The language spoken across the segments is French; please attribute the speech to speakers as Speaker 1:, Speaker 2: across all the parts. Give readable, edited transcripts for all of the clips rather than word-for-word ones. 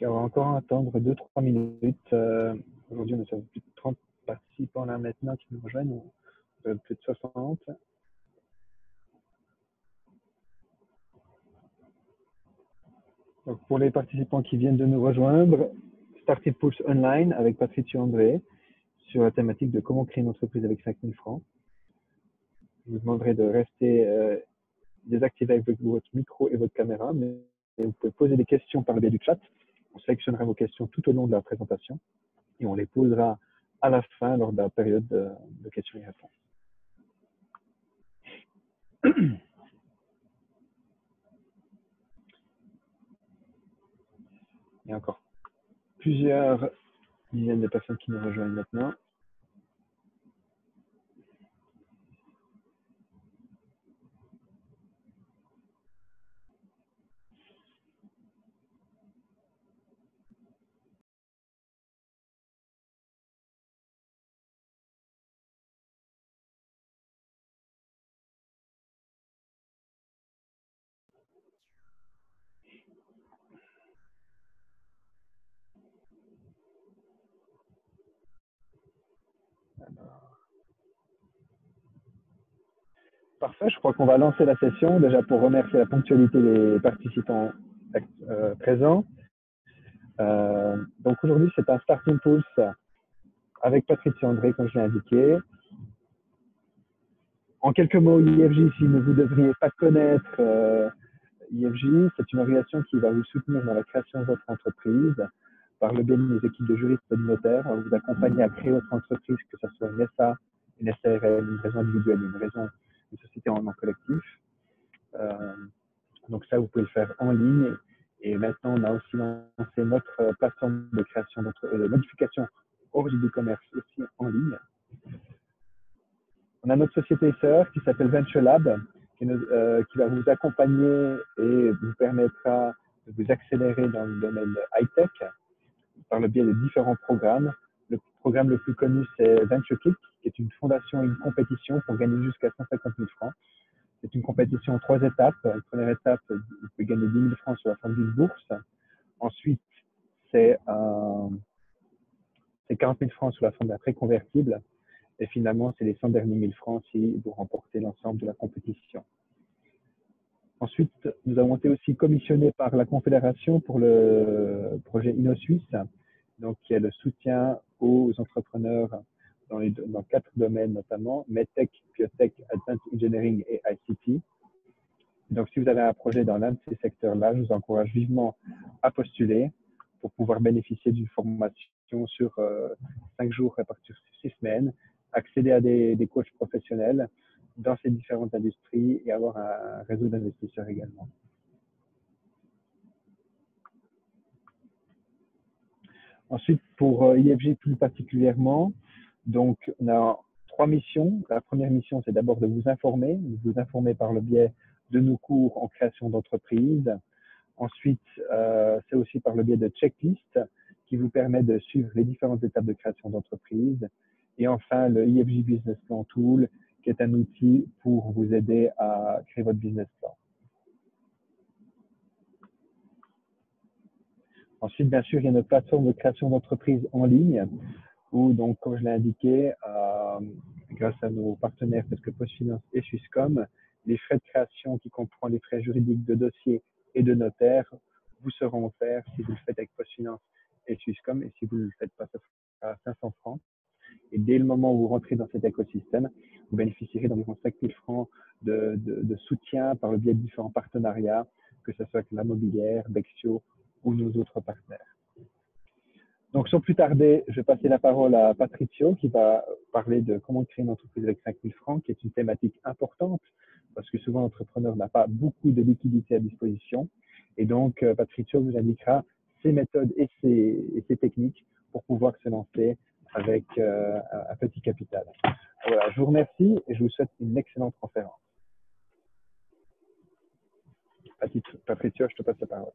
Speaker 1: on va encore attendre 2-3 minutes. Aujourd'hui, on a plus de 30 participants là maintenant qui nous rejoignent, plus de 60. Donc, pour les participants qui viennent de nous rejoindre, Starting Pulse Online avec Patricio André sur la thématique de comment créer une entreprise avec 5 000 francs. Je vous demanderai de rester désactivé avec votre micro et votre caméra, mais vous pouvez poser des questions par le biais du chat. On sélectionnera vos questions tout au long de la présentation et on les posera à la fin lors de la période de questions et réponses. Il y a encore plusieurs dizaines de personnes qui nous rejoignent maintenant. Parfait, je crois qu'on va lancer la session, déjà pour remercier la ponctualité des participants présents. Donc aujourd'hui, c'est un Starting Pulse avec Patricia André, comme je l'ai indiqué. En quelques mots, IFJ, si vous ne devriez pas connaître IFJ, c'est une organisation qui va vous soutenir dans la création de votre entreprise par le biais de nos équipes de juristes et de notaires. On va vous accompagner à créer votre entreprise, que ce soit une SA, une SARL, une raison individuelle, une société en nom collectif. Donc ça, vous pouvez le faire en ligne. Et maintenant, on a aussi lancé notre plateforme de création de modification au registre du commerce aussi en ligne. On a notre société sœur qui s'appelle Venture Lab, qui va vous accompagner et vous permettra de vous accélérer dans le domaine high-tech par le biais de différents programmes. Le programme le plus connu, c'est Venture Kick, qui est une fondation et une compétition pour gagner jusqu'à 150 000 francs. C'est une compétition en 3 étapes. La première étape, vous pouvez gagner 10 000 francs sur la forme d'une bourse. Ensuite, c'est 40 000 francs sous la forme d'un prêt convertible. Et finalement, c'est les 100 derniers 1000 francs si vous remportez l'ensemble de la compétition. Ensuite, nous avons été aussi commissionnés par la Confédération pour le projet InnoSuisse, donc qui est le soutien aux entrepreneurs dans 4 domaines notamment, MedTech, Biotech, Advanced Engineering et ICT. Donc, si vous avez un projet dans l'un de ces secteurs-là, je vous encourage vivement à postuler pour pouvoir bénéficier d'une formation sur 5 jours répartis sur 6 semaines, accéder à des coachs professionnels dans ces différentes industries et avoir un réseau d'investisseurs également. Ensuite, pour IFJ plus particulièrement, donc on a 3 missions. La première mission, c'est d'abord de vous informer par le biais de nos cours en création d'entreprise. Ensuite, c'est aussi par le biais de checklists qui vous permet de suivre les différentes étapes de création d'entreprise. Et enfin, le IFJ Business Plan Tool, qui est un outil pour vous aider à créer votre business plan. Ensuite, bien sûr, il y a notre plateforme de création d'entreprise en ligne où, donc, comme je l'ai indiqué, grâce à nos partenaires tels que PostFinance et Swisscom, les frais de création qui comprennent les frais juridiques de dossier et de notaire vous seront offerts si vous le faites avec PostFinance et Swisscom, et si vous ne le faites pas, ça sera à 500 francs. Et dès le moment où vous rentrez dans cet écosystème, vous bénéficierez d'environ 5 000 francs de soutien par le biais de différents partenariats, que ce soit avec la Mobilière, Bexio ou nos autres partenaires. Donc, sans plus tarder, je vais passer la parole à Patricio qui va parler de comment créer une entreprise avec 5 000 francs, qui est une thématique importante parce que souvent l'entrepreneur n'a pas beaucoup de liquidités à disposition. Et donc, Patricio vous indiquera ses méthodes et ses techniques pour pouvoir se lancer avec un petit capital. Voilà, je vous remercie et je vous souhaite une excellente conférence. Patricio, je te passe la parole.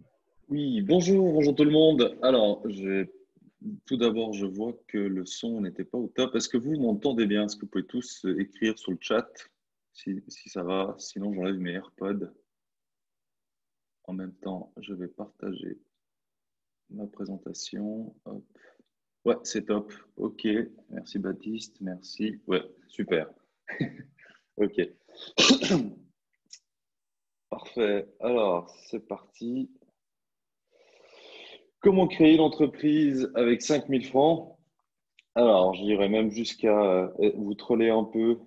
Speaker 2: Oui, bonjour tout le monde. Alors, tout d'abord, je vois que le son n'était pas au top. Est-ce que vous m'entendez bien? Est-ce que vous pouvez tous écrire sur le chat si ça va? Sinon, j'enlève mes AirPods. En même temps, je vais partager ma présentation. Hop. Ouais, c'est top. Ok. Merci Baptiste. Merci. Ouais, super. Ok. Parfait. Alors, c'est parti. Comment créer une entreprise avec 5 000 francs? Alors, j'irais même jusqu'à vous troller un peu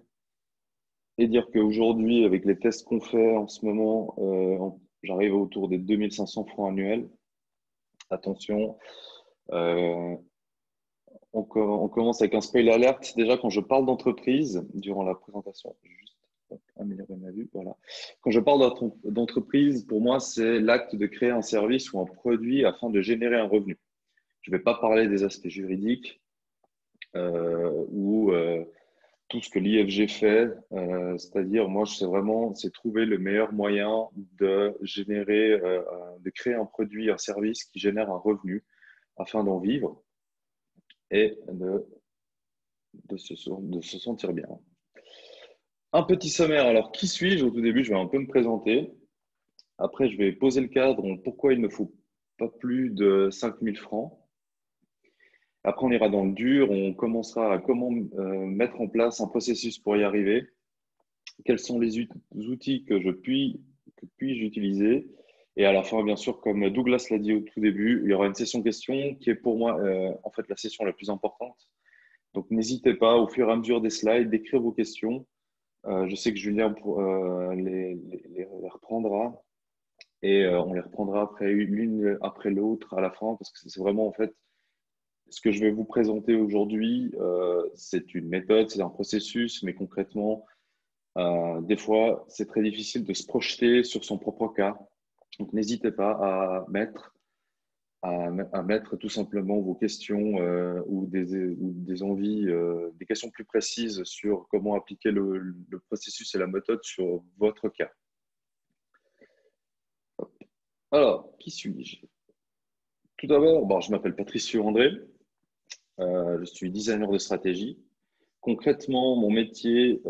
Speaker 2: et dire qu'aujourd'hui, avec les tests qu'on fait en ce moment, j'arrive autour des 2 500 francs annuels. Attention, euh, on commence avec un spoiler alert. Déjà, quand je parle d'entreprise, durant la présentation, juste améliorer ma vue, voilà. Quand je parle d'entreprise, pour moi, c'est l'acte de créer un service ou un produit afin de générer un revenu. Je ne vais pas parler des aspects juridiques ou tout ce que l'IFG fait, c'est-à-dire moi, c'est trouver le meilleur moyen de générer, de créer un produit, un service qui génère un revenu afin d'en vivre et de se sentir bien. Un petit sommaire. Alors, qui suis-je? Au tout début, je vais un peu me présenter. Après, je vais poser le cadre, pourquoi il ne faut pas plus de 5 000 francs. Après, on ira dans le dur, on commencera à comment mettre en place un processus pour y arriver. Quels sont les outils que puis-je utiliser? Et à la fin, bien sûr, comme Douglas l'a dit au tout début, il y aura une session questions qui est pour moi, en fait, la session la plus importante. Donc, n'hésitez pas, au fur et à mesure des slides, d'écrire vos questions. Je sais que Julien les reprendra et on les reprendra après l'une après l'autre à la fin parce que c'est vraiment, en fait, ce que je vais vous présenter aujourd'hui, c'est une méthode, c'est un processus, mais concrètement, des fois, c'est très difficile de se projeter sur son propre cas. Donc, n'hésitez pas à mettre tout simplement vos questions ou des envies, des questions plus précises sur comment appliquer le processus et la méthode sur votre cas. Alors, qui suis-je? Tout d'abord, bon, je m'appelle Patricio André, je suis designer de stratégie. Concrètement, mon métier,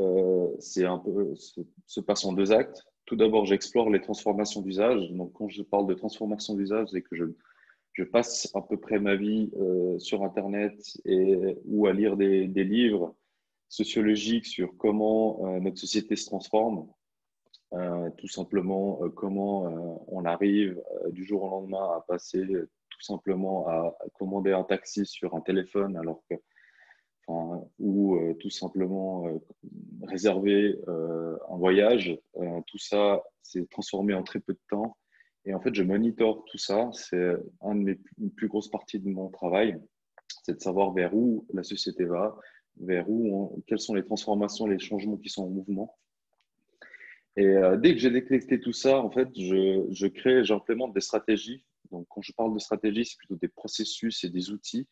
Speaker 2: se passe en deux actes. Tout d'abord, j'explore les transformations d'usage. Donc, quand je parle de transformation d'usage, c'est que je passe à peu près ma vie sur Internet ou à lire des livres sociologiques sur comment notre société se transforme. Tout simplement, comment on arrive du jour au lendemain à passer tout simplement à commander un taxi sur un téléphone alors que ou tout simplement réserver un voyage. Tout ça s'est transformé en très peu de temps. Et en fait, je monitore tout ça. C'est une plus grosse partie de mon travail. C'est de savoir vers où la société va, quelles sont les transformations, les changements qui sont en mouvement. Et dès que j'ai détecté tout ça, en fait, j'implémente des stratégies. Donc, quand je parle de stratégie, c'est plutôt des processus et des outils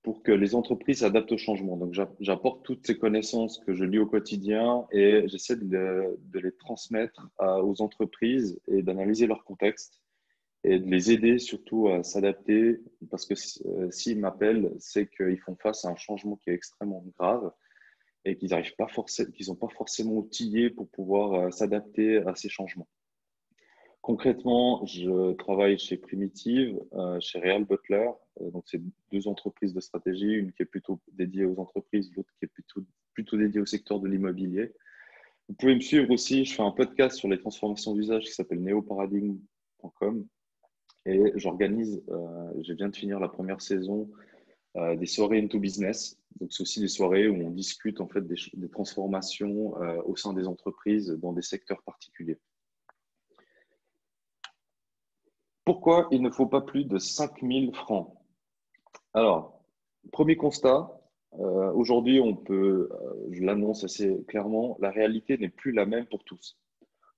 Speaker 2: pour que les entreprises s'adaptent au changement. Donc, j'apporte toutes ces connaissances que je lis au quotidien et j'essaie de les transmettre aux entreprises et d'analyser leur contexte et de les aider surtout à s'adapter parce que s'ils m'appellent, c'est qu'ils font face à un changement qui est extrêmement grave et qu'ils n'ont pas forcément outillé pour pouvoir s'adapter à ces changements. Concrètement, je travaille chez Primitive, chez Real Butler. Donc, c'est deux entreprises de stratégie, une qui est plutôt dédiée aux entreprises, l'autre qui est plutôt dédiée au secteur de l'immobilier. Vous pouvez me suivre aussi, je fais un podcast sur les transformations d'usage qui s'appelle neoparadigme.com et je viens de finir la première saison des soirées into business. Donc, c'est aussi des soirées où on discute en fait des transformations au sein des entreprises dans des secteurs particuliers. Pourquoi il ne faut pas plus de 5 000 francs? Alors, premier constat, aujourd'hui, je l'annonce assez clairement, la réalité n'est plus la même pour tous.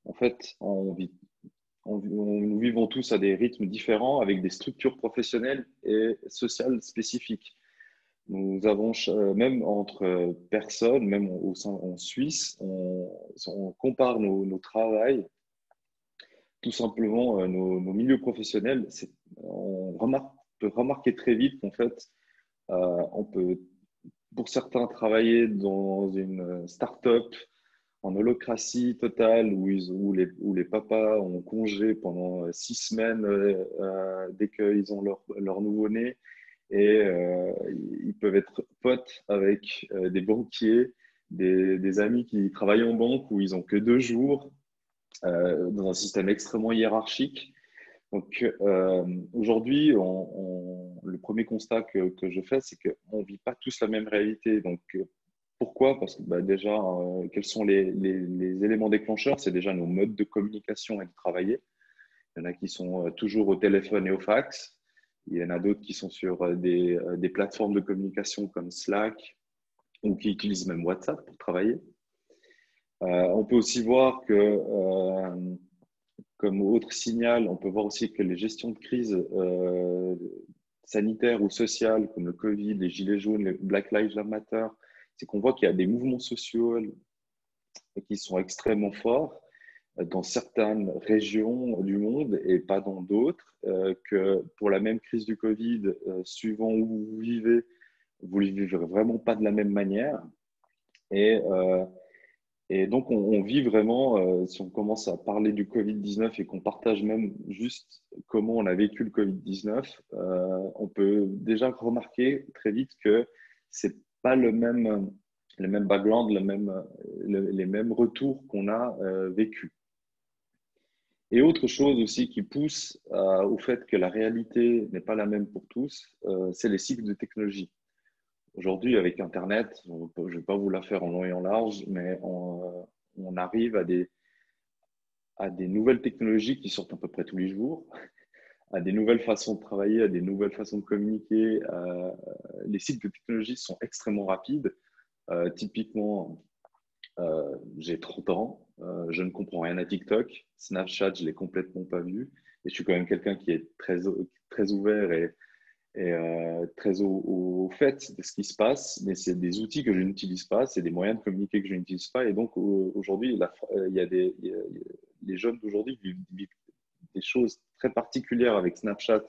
Speaker 2: En fait, nous vivons tous à des rythmes différents avec des structures professionnelles et sociales spécifiques. Nous avons, même entre personnes, même en Suisse, on compare nos travails, tout simplement nos milieux professionnels. Peut remarquer très vite qu'en fait, on peut, pour certains, travailler dans une start-up en holocratie totale où les papas ont congé pendant 6 semaines dès qu'ils ont leur nouveau-né et ils peuvent être potes avec des banquiers, des amis qui travaillent en banque où ils ont que 2 jours dans un système extrêmement hiérarchique. Donc aujourd'hui, le premier constat que je fais, c'est qu'on ne vit pas tous la même réalité. Donc pourquoi? Parce que déjà, quels sont les éléments déclencheurs? C'est déjà nos modes de communication et de travailler. Il y en a qui sont toujours au téléphone et au fax. Il y en a d'autres qui sont sur des plateformes de communication comme Slack ou qui utilisent même WhatsApp pour travailler. On peut aussi voir que comme autre signal, on peut voir aussi que les gestions de crise sanitaires ou sociales, comme le Covid, les Gilets jaunes, les Black Lives Matter, c'est qu'on voit qu'il y a des mouvements sociaux qui sont extrêmement forts dans certaines régions du monde et pas dans d'autres, que pour la même crise du Covid, suivant où vous ne vivez vraiment pas de la même manière. Et donc, on vit vraiment, si on commence à parler du Covid-19 et qu'on partage même juste comment on a vécu le Covid-19, on peut déjà remarquer très vite que c'est pas le même background, les mêmes retours qu'on a vécu. Et autre chose aussi qui pousse au fait que la réalité n'est pas la même pour tous, c'est les cycles de technologie. Aujourd'hui, avec Internet, je ne vais pas vous la faire en long et en large, mais on arrive à des nouvelles technologies qui sortent à peu près tous les jours, à des nouvelles façons de travailler, à des nouvelles façons de communiquer. Les cycles de technologie sont extrêmement rapides. Typiquement, j'ai 30 ans, je ne comprends rien à TikTok. Snapchat, je ne l'ai complètement pas vu. Et je suis quand même quelqu'un qui est très ouvert et très au fait de ce qui se passe, mais c'est des outils que je n'utilise pas, c'est des moyens de communiquer que je n'utilise pas. Et donc, aujourd'hui, il y a les jeunes d'aujourd'hui vivent des choses très particulières avec Snapchat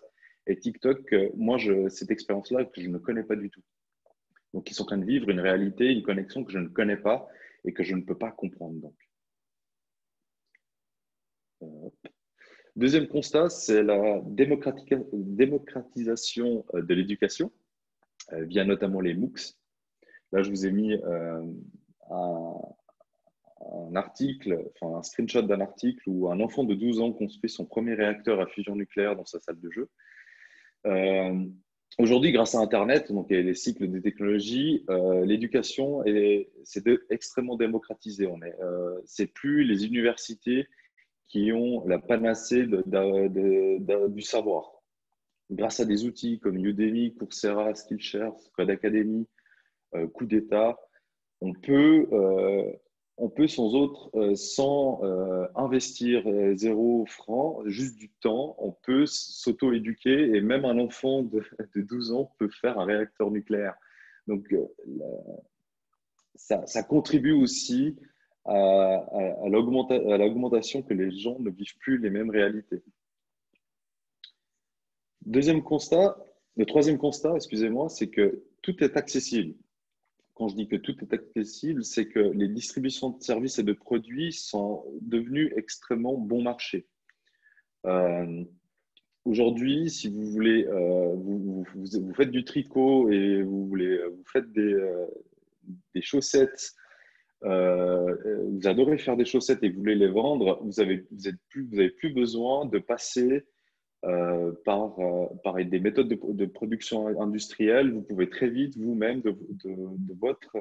Speaker 2: et TikTok que moi, cette expérience-là, que je ne connais pas du tout. Donc, ils sont en train de vivre une réalité, une connexion que je ne connais pas et que je ne peux pas comprendre. Donc. Deuxième constat, c'est la démocratisation de l'éducation via notamment les MOOCs. Là, je vous ai mis un article, enfin un screenshot d'un article où un enfant de 12 ans construit son premier réacteur à fusion nucléaire dans sa salle de jeu. Aujourd'hui, grâce à Internet, donc, et les cycles des technologies, l'éducation c'est extrêmement démocratisé. C'est plus les universités qui ont la panacée du savoir. Grâce à des outils comme Udemy, Coursera, Skillshare, Code Academy, Coup d'État, on peut sans investir 0 franc, juste du temps, on peut s'auto-éduquer et même un enfant de 12 ans peut faire un réacteur nucléaire. Donc, ça contribue aussi à l'augmentation que les gens ne vivent plus les mêmes réalités. Le troisième constat, excusez-moi, c'est que tout est accessible. Quand je dis que tout est accessible, c'est que les distributions de services et de produits sont devenues extrêmement bon marché. Aujourd'hui, si vous voulez, vous faites du tricot et vous faites des chaussettes, vous adorez faire des chaussettes et vous voulez les vendre, vous avez plus besoin de passer par des méthodes de production industrielle. Vous pouvez très vite vous-même de votre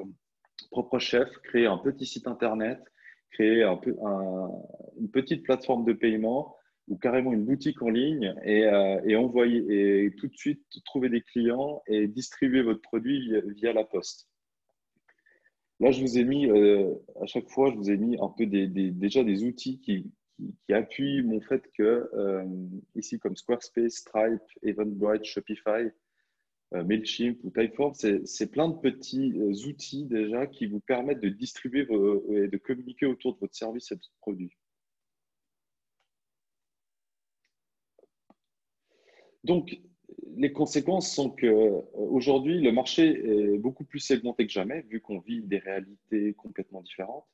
Speaker 2: propre chef créer un petit site internet, créer une petite plateforme de paiement ou carrément une boutique en ligne et envoyer et tout de suite trouver des clients et distribuer votre produit via la poste. Là, je vous ai mis, à chaque fois, je vous ai mis un peu déjà des outils qui appuient mon fait que, ici, comme Squarespace, Stripe, Eventbrite, Shopify, Mailchimp ou Typeform, c'est plein de petits outils déjà qui vous permettent de distribuer et de communiquer autour de votre service et de votre produit. Donc, les conséquences sont qu'aujourd'hui, le marché est beaucoup plus segmenté que jamais, vu qu'on vit des réalités complètement différentes.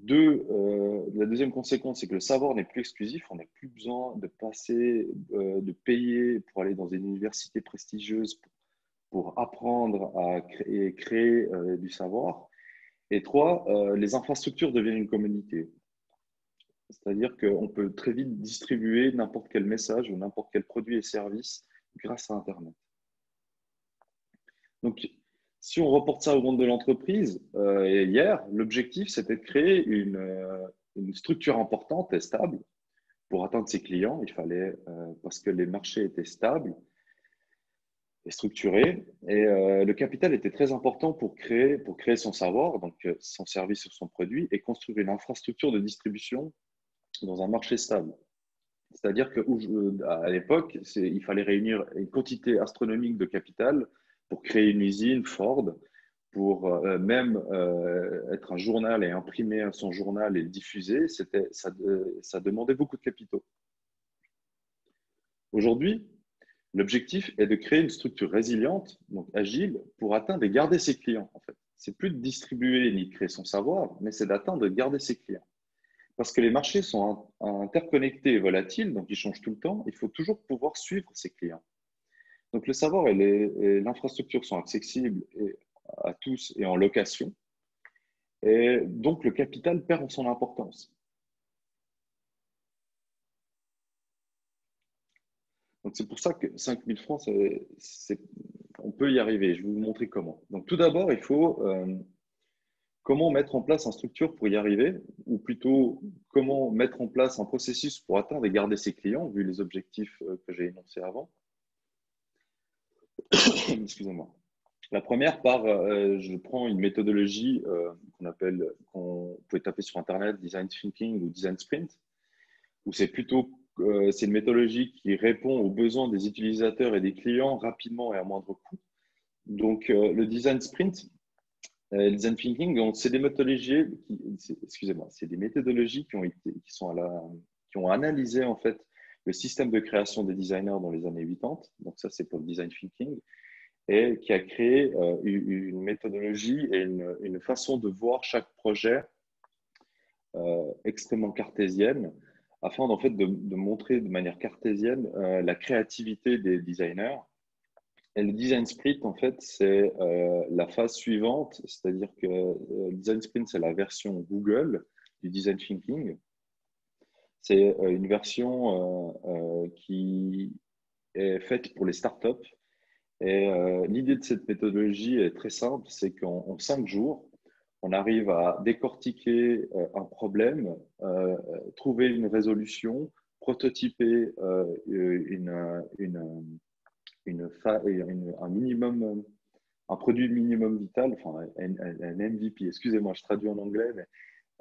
Speaker 2: La deuxième conséquence, c'est que le savoir n'est plus exclusif. On n'a plus besoin de passer, de payer pour aller dans une université prestigieuse pour apprendre à créer du savoir. Et trois, les infrastructures deviennent une communauté. C'est-à-dire qu'on peut très vite distribuer n'importe quel message ou n'importe quel produit et service grâce à Internet. Donc, si on reporte ça au monde de l'entreprise, hier, l'objectif, c'était de créer une structure importante et stable pour atteindre ses clients. Il fallait, parce que les marchés étaient stables et structurés, et le capital était très important pour créer son savoir, donc son service ou son produit, et construire une infrastructure de distribution dans un marché stable. C'est-à-dire qu'à l'époque, il fallait réunir une quantité astronomique de capital pour créer une usine Ford, pour même être un journal et imprimer son journal et le diffuser, ça demandait beaucoup de capitaux. Aujourd'hui, l'objectif est de créer une structure résiliente, donc agile, pour atteindre et garder ses clients. En fait, c'est plus de distribuer ni de créer son savoir, mais c'est d'atteindre et de garder ses clients. Parce que les marchés sont interconnectés et volatiles, donc ils changent tout le temps. Il faut toujours pouvoir suivre ses clients. Donc le savoir et l'infrastructure sont accessibles à tous et en location. Et donc le capital perd son importance. Donc c'est pour ça que 5 000 francs, on peut y arriver. Je vais vous montrer comment. Donc tout d'abord, il faut comment mettre en place une structure pour y arriver, ou plutôt comment mettre en place un processus pour atteindre et garder ses clients, vu les objectifs que j'ai énoncés avant. Excusez-moi. La première part, je prends une méthodologie qu'on peut taper sur Internet, Design Thinking ou Design Sprint, où c'est une méthodologie qui répond aux besoins des utilisateurs et des clients rapidement et à moindre coût. Donc, le Design Sprint, le Design Thinking, c'est des méthodologies qui ont analysé en fait le système de création des designers dans les années 80. Donc ça, c'est pour le Design Thinking, et qui a créé une méthodologie et une façon de voir chaque projet extrêmement cartésienne, afin en fait, de montrer de manière cartésienne la créativité des designers. Et le Design Sprint, en fait, c'est la phase suivante, c'est-à-dire que le Design Sprint, c'est la version Google du Design Thinking. C'est une version qui est faite pour les startups. Et l'idée de cette méthodologie est très simple, c'est qu'en 5 jours, on arrive à décortiquer un problème, trouver une résolution, prototyper un minimum, un produit minimum vital, enfin un MVP, excusez-moi, je traduis en anglais, mais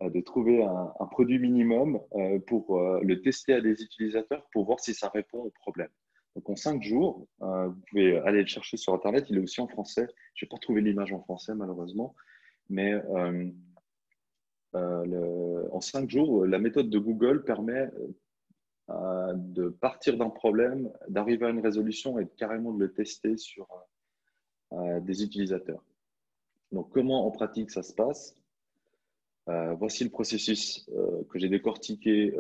Speaker 2: de trouver un produit minimum pour le tester à des utilisateurs pour voir si ça répond au problème. Donc en 5 jours, vous pouvez aller le chercher sur Internet, il est aussi en français. Je n'ai pas trouvé l'image en français malheureusement, mais en 5 jours, la méthode de Google permet de partir d'un problème, d'arriver à une résolution et carrément de le tester sur des utilisateurs. Donc comment en pratique ça se passe? Voici le processus que j'ai décortiqué,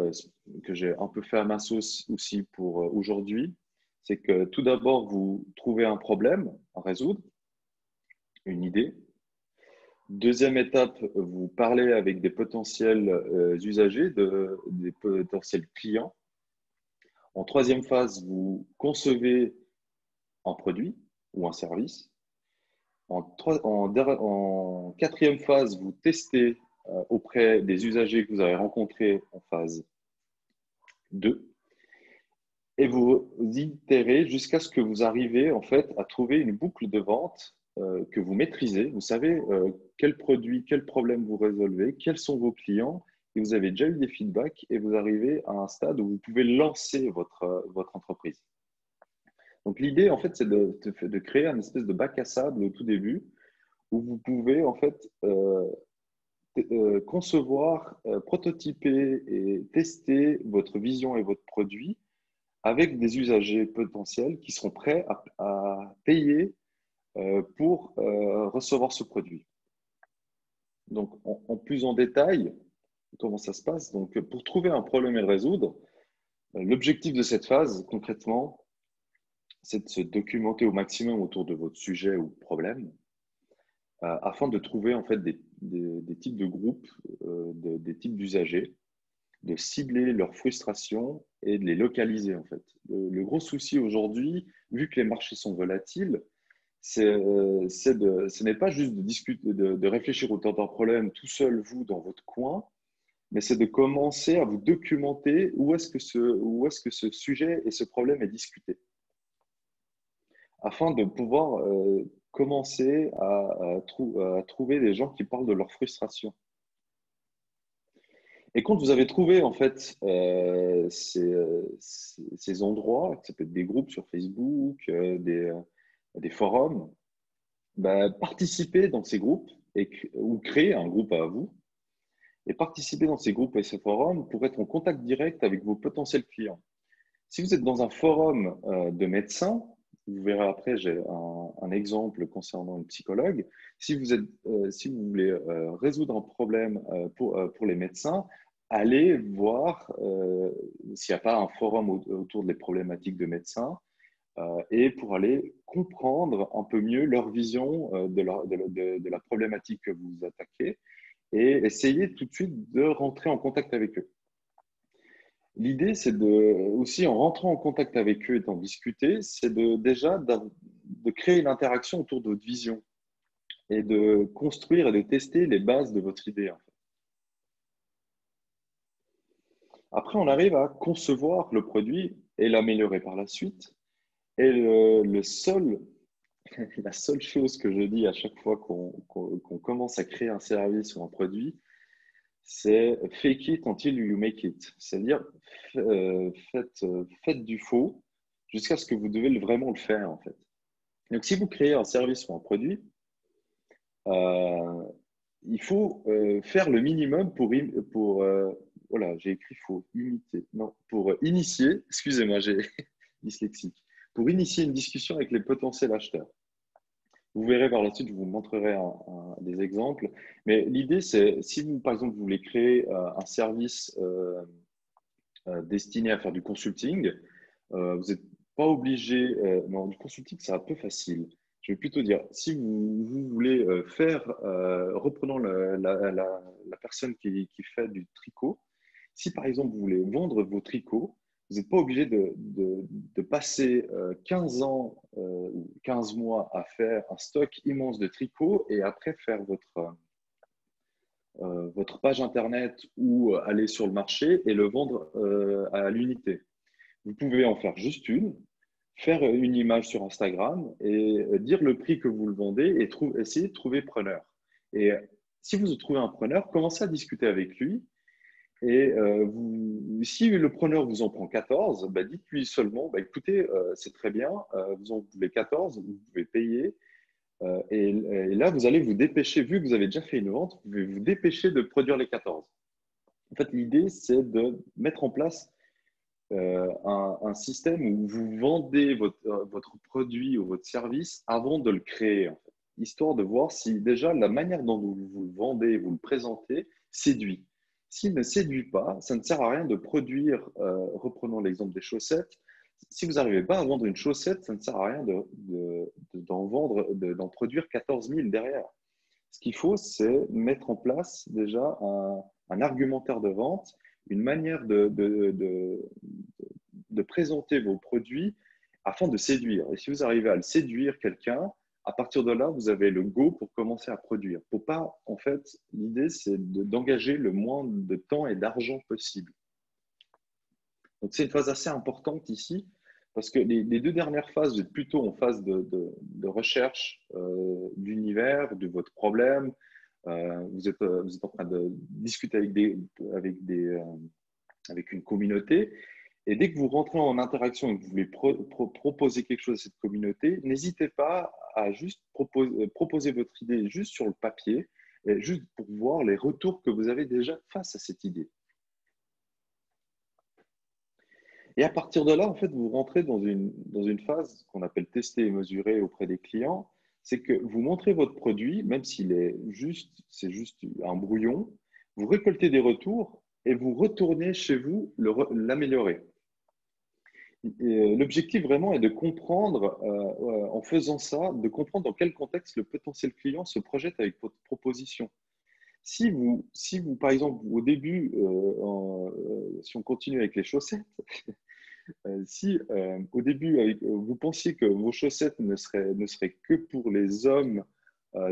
Speaker 2: que j'ai un peu fait à ma sauce aussi pour aujourd'hui. C'est que tout d'abord, vous trouvez un problème à résoudre, une idée. Deuxième étape, vous parlez avec des potentiels usagers, des potentiels clients. En troisième phase, vous concevez un produit ou un service. En quatrième phase, vous testez auprès des usagers que vous avez rencontrés en phase 2 et vous itérez jusqu'à ce que vous arrivez en fait à trouver une boucle de vente que vous maîtrisez. Vous savez quel produit, quel problème vous résolvez, quels sont vos clients, et vous avez déjà eu des feedbacks et vous arrivez à un stade où vous pouvez lancer votre entreprise. Donc l'idée en fait c'est de créer un espèce de bac à sable au tout début où vous pouvez en fait concevoir, prototyper et tester votre vision et votre produit avec des usagers potentiels qui seront prêts à payer pour recevoir ce produit. Donc, en plus en détail, comment ça se passe. Donc, pour trouver un problème et le résoudre, l'objectif de cette phase, concrètement, c'est de se documenter au maximum autour de votre sujet ou problème, afin de trouver en fait des types de groupes, des types d'usagers, de cibler leurs frustrations et de les localiser en fait. Le gros souci aujourd'hui, vu que les marchés sont volatiles, ce n'est pas juste de discuter, de réfléchir autour d'un problème tout seul, vous, dans votre coin, mais c'est de commencer à vous documenter où est-ce que ce sujet et ce problème est discuté, afin de pouvoir commencer à trouver des gens qui parlent de leur frustration. Et quand vous avez trouvé en fait ces endroits, ça peut être des groupes sur Facebook, des forums, bah, participez dans ces groupes ou créez un groupe à vous et participez dans ces groupes et ces forums pour être en contact direct avec vos potentiels clients. Si vous êtes dans un forum de médecins, vous verrez après, j'ai un exemple concernant une psychologue. Si vous voulez résoudre un problème pour les médecins, allez voir s'il n'y a pas un forum autour des problématiques de médecins et pour aller comprendre un peu mieux leur vision de la problématique que vous attaquez et essayer tout de suite de rentrer en contact avec eux. L'idée, c'est aussi en rentrant en contact avec eux et d'en discuter, c'est déjà de créer une interaction autour de votre vision et de construire et de tester les bases de votre idée, en fait. Après, on arrive à concevoir le produit et l'améliorer par la suite. Et la seule chose que je dis à chaque fois qu'on commence à créer un service ou un produit, c'est fake it until you make it. C'est-à-dire, faites du faux jusqu'à ce que vous devez vraiment le faire, en fait. Donc, si vous créez un service ou un produit, euh, il faut faire le minimum voilà, j'ai écrit faux, imiter, non, pour initier, excusez-moi, j'ai dyslexique, pour initier une discussion avec les potentiels acheteurs. Vous verrez par la suite, je vous montrerai des exemples. Mais l'idée, c'est si vous, par exemple, vous voulez créer un service destiné à faire du consulting, vous n'êtes pas obligé. Non, du consulting, c'est un peu facile. Je vais plutôt dire, si vous voulez reprenons la personne qui fait du tricot, si par exemple vous voulez vendre vos tricots, vous n'êtes pas obligé de passer 15 ans ou 15 mois à faire un stock immense de tricots et après faire votre page Internet ou aller sur le marché et le vendre à l'unité. Vous pouvez en faire juste une, faire une image sur Instagram et dire le prix que vous le vendez et essayer de trouver preneur. Et si vous trouvez un preneur, commencez à discuter avec lui. Et si le preneur vous en prend 14, bah, dites-lui seulement, bah, écoutez, c'est très bien, vous en voulez 14, vous pouvez payer. Et là, vous allez vous dépêcher, vu que vous avez déjà fait une vente, vous pouvez vous dépêcher de produire les 14. En fait, l'idée, c'est de mettre en place un système où vous vendez votre produit ou votre service avant de le créer, en fait, histoire de voir si déjà la manière dont vous le vendez, vous le présentez, séduit. S'il ne séduit pas, ça ne sert à rien de produire, reprenons l'exemple des chaussettes, si vous n'arrivez pas à vendre une chaussette, ça ne sert à rien d'en produire 14 000 derrière. Ce qu'il faut, c'est mettre en place déjà un argumentaire de vente, une manière de présenter vos produits afin de séduire. Et si vous arrivez à le séduire quelqu'un, à partir de là, vous avez le go pour commencer à produire. Pour pas, en fait, l'idée, c'est d'engager le moins de temps et d'argent possible. Donc, c'est une phase assez importante ici, parce que les deux dernières phases, vous êtes plutôt en phase de recherche d'univers, de votre problème. Vous êtes en train de discuter avec une communauté. Et dès que vous rentrez en interaction et que vous voulez proposer quelque chose à cette communauté, n'hésitez pas à juste proposer votre idée juste sur le papier, et juste pour voir les retours que vous avez déjà face à cette idée. Et à partir de là, en fait, vous rentrez dans une phase qu'on appelle tester et mesurer auprès des clients. C'est que vous montrez votre produit, même s'il est c'est juste un brouillon, Vous récoltez des retours et vous retournez chez vous l'améliorer. L'objectif vraiment est de comprendre, en faisant ça, de comprendre dans quel contexte le potentiel client se projette avec votre proposition. Si vous par exemple, au début, si on continue avec les chaussettes, si au début, vous pensiez que vos chaussettes ne seraient que pour les hommes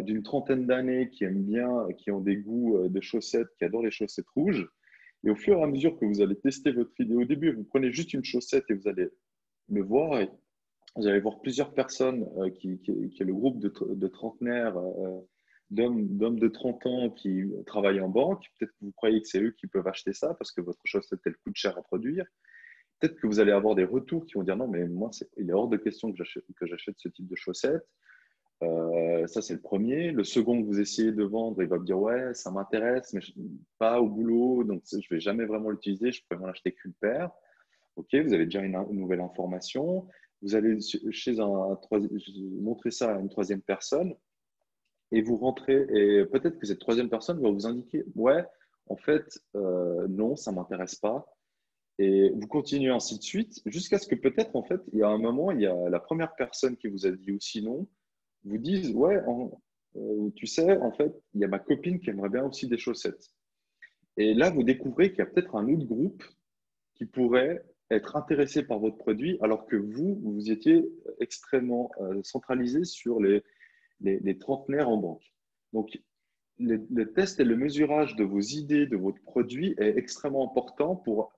Speaker 2: d'une trentaine d'années qui aiment bien, qui ont des goûts de chaussettes, qui adorent les chaussettes rouges, et au fur et à mesure que vous allez tester votre idée, au début, vous prenez juste une chaussette et vous allez le voir, et vous allez voir plusieurs personnes qui est le groupe de trentenaires, d'hommes de 30 ans qui travaillent en banque. Peut-être que vous croyez que c'est eux qui peuvent acheter ça parce que votre chaussette, elle coûte cher à produire. Peut-être que vous allez avoir des retours qui vont dire non, mais moi, il est hors de question que j'achète ce type de chaussettes. Ça, c'est le premier. Le second que vous essayez de vendre, il va me dire ouais, ça m'intéresse, mais pas au boulot, donc je ne vais jamais vraiment l'utiliser, je pourrais m'en acheter qu'une paire. Ok, vous avez déjà une nouvelle information. Vous allez chez montrer ça à une troisième personne et vous rentrez. Et peut-être que cette troisième personne va vous indiquer ouais, en fait, non, ça ne m'intéresse pas. Et vous continuez ainsi de suite jusqu'à ce que peut-être, en fait, il y a un moment, il y a la première personne qui vous a dit aussi non, vous dise ouais, tu sais, en fait, il y a ma copine qui aimerait bien aussi des chaussettes. Et là, vous découvrez qu'il y a peut-être un autre groupe qui pourrait être intéressé par votre produit alors que vous étiez extrêmement centralisé sur les trentenaires en banque. Donc, le test et le mesurage de vos idées, de votre produit est extrêmement important pour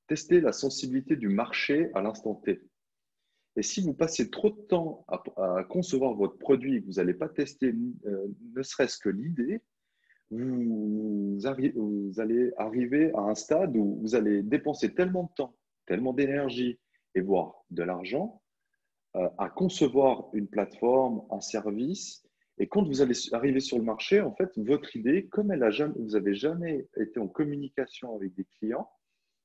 Speaker 2: tester la sensibilité du marché à l'instant T. Et si vous passez trop de temps à concevoir votre produit et que vous n'allez pas tester ne serait-ce que l'idée, vous allez arriver à un stade où vous allez dépenser tellement de temps, tellement d'énergie et voire de l'argent à concevoir une plateforme, un service. Et quand vous allez arriver sur le marché, en fait, votre idée, comme vous n'avez jamais été en communication avec des clients,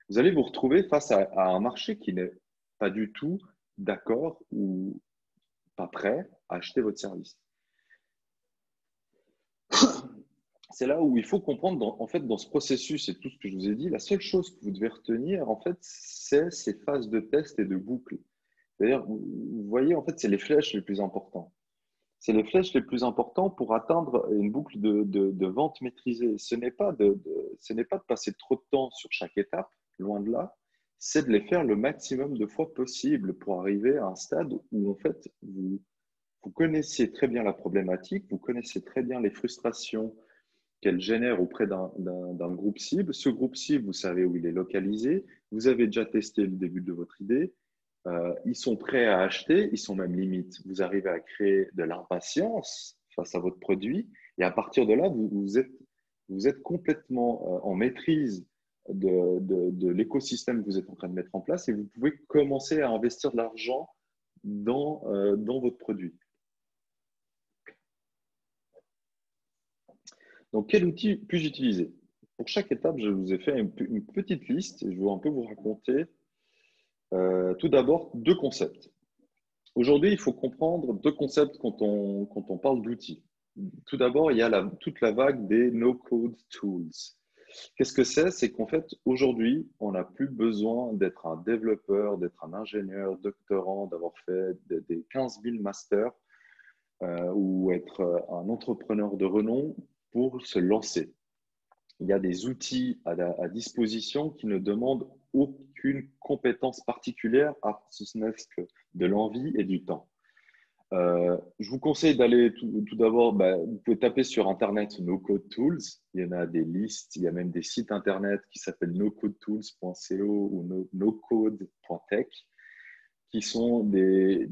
Speaker 2: vous allez vous retrouver face à un marché qui n'est pas du tout d'accord ou pas prêt à acheter votre service. C'est là où il faut comprendre, en fait, dans ce processus et tout ce que je vous ai dit, la seule chose que vous devez retenir, en fait, c'est ces phases de test et de boucle. D'ailleurs, vous voyez, en fait, c'est les flèches les plus importantes. C'est les flèches les plus importantes pour atteindre une boucle de vente maîtrisée. Ce n'est pas de passer trop de temps sur chaque étape, loin de là, c'est de les faire le maximum de fois possible pour arriver à un stade où, en fait, vous connaissez très bien la problématique, vous connaissez très bien les frustrations qu'elle génère auprès d'un groupe cible. Ce groupe cible, vous savez où il est localisé, vous avez déjà testé le début de votre idée, ils sont prêts à acheter, ils sont même limite. Vous arrivez à créer de l'impatience face à votre produit et à partir de là, vous êtes complètement en maîtrise de l'écosystème que vous êtes en train de mettre en place et vous pouvez commencer à investir de l'argent dans votre produit. Donc, quel outil puis-je utiliser? Pour chaque étape, je vous ai fait une petite liste et je vais un peu vous raconter tout d'abord deux concepts. Aujourd'hui, il faut comprendre deux concepts quand on parle d'outils. Tout d'abord, il y a toute la vague des no-code tools. Qu'est-ce que c'est? C'est qu'en fait, aujourd'hui, on n'a plus besoin d'être un développeur, d'être un ingénieur, doctorant, d'avoir fait des 15 000 masters ou être un entrepreneur de renom pour se lancer. Il y a des outils à disposition qui ne demandent aucune compétence particulière, si ce n'est que de l'envie et du temps. Je vous conseille d'aller tout d'abord, vous pouvez taper sur Internet No Code Tools. Il y en a des listes, il y a même des sites Internet qui s'appellent nocodetools.co ou nocode.tech qui sont des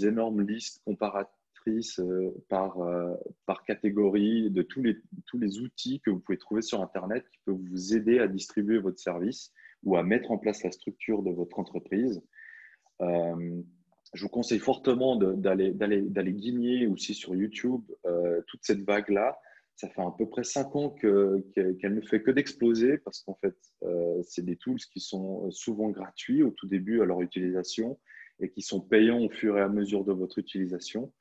Speaker 2: énormes listes comparatrices par catégorie de tous les outils que vous pouvez trouver sur Internet qui peuvent vous aider à distribuer votre service ou à mettre en place la structure de votre entreprise. Je vous conseille fortement d'aller guigner aussi sur YouTube toute cette vague-là. Ça fait à peu près 5 ans qu'elle ne fait que d'exploser parce qu'en fait, c'est des tools qui sont souvent gratuits au tout début à leur utilisation et qui sont payants au fur et à mesure de votre utilisation.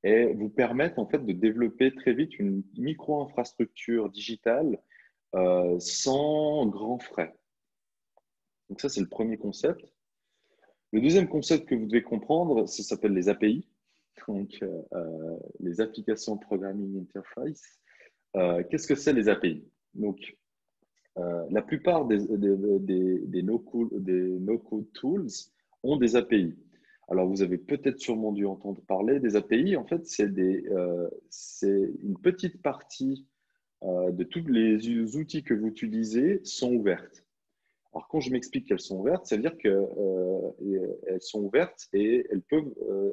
Speaker 2: et vous permettent en fait de développer très vite une micro-infrastructure digitale sans grands frais. Donc ça, c'est le premier concept. Le deuxième concept que vous devez comprendre, ça s'appelle les API, donc les Application Programming Interface. Qu'est-ce que c'est les API? Donc, la plupart des no-code tools ont des API. Alors, vous avez peut-être sûrement dû entendre parler des API. En fait, c'est une petite partie de tous les outils que vous utilisez sont ouvertes. Alors, quand je m'explique qu'elles sont ouvertes, ça veut dire qu'elles sont ouvertes et elles peuvent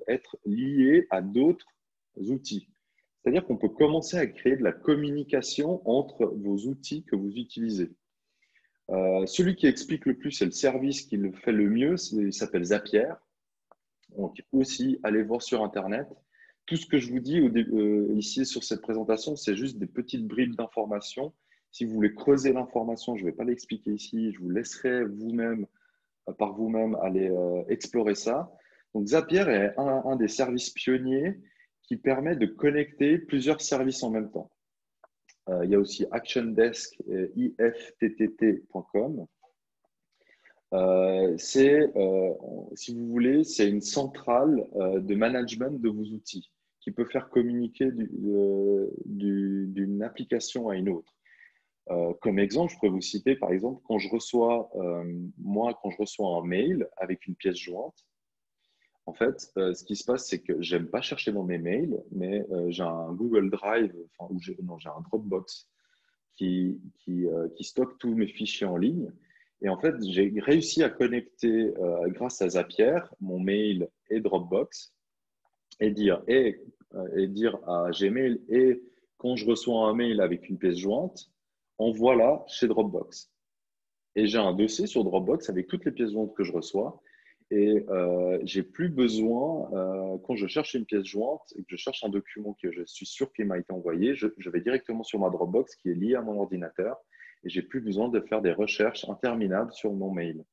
Speaker 2: être liées à d'autres outils. C'est-à-dire qu'on peut commencer à créer de la communication entre vos outils que vous utilisez. Celui qui explique le plus, c'est le service qui le fait le mieux, il s'appelle Zapier. Donc aussi, allez voir sur Internet. Tout ce que je vous dis ici sur cette présentation, c'est juste des petites bribes d'informations. Si vous voulez creuser l'information, je ne vais pas l'expliquer ici, je vous laisserai vous-même, par vous-même, aller explorer ça. Donc Zapier est un des services pionniers qui permet de connecter plusieurs services en même temps. Il y a aussi ActionDesk, ifttt.com. Si vous voulez, c'est une centrale de management de vos outils qui peut faire communiquer d'une application à une autre. Comme exemple, je pourrais vous citer, par exemple, quand je reçois un mail avec une pièce jointe, en fait, ce qui se passe, c'est que j'aime pas chercher dans mes mails, mais j'ai un Google Drive, j'ai un Dropbox qui stocke tous mes fichiers en ligne. Et en fait, j'ai réussi à connecter, grâce à Zapier, mon mail et Dropbox et dire à Gmail, et quand je reçois un mail avec une pièce jointe, envoie-la chez Dropbox. Et j'ai un dossier sur Dropbox avec toutes les pièces jointes que je reçois. Et j'ai plus besoin, quand je cherche une pièce jointe et que je cherche un document que je suis sûr qu'il m'a été envoyé, je vais directement sur ma Dropbox qui est liée à mon ordinateur et j'ai plus besoin de faire des recherches interminables sur mon mail.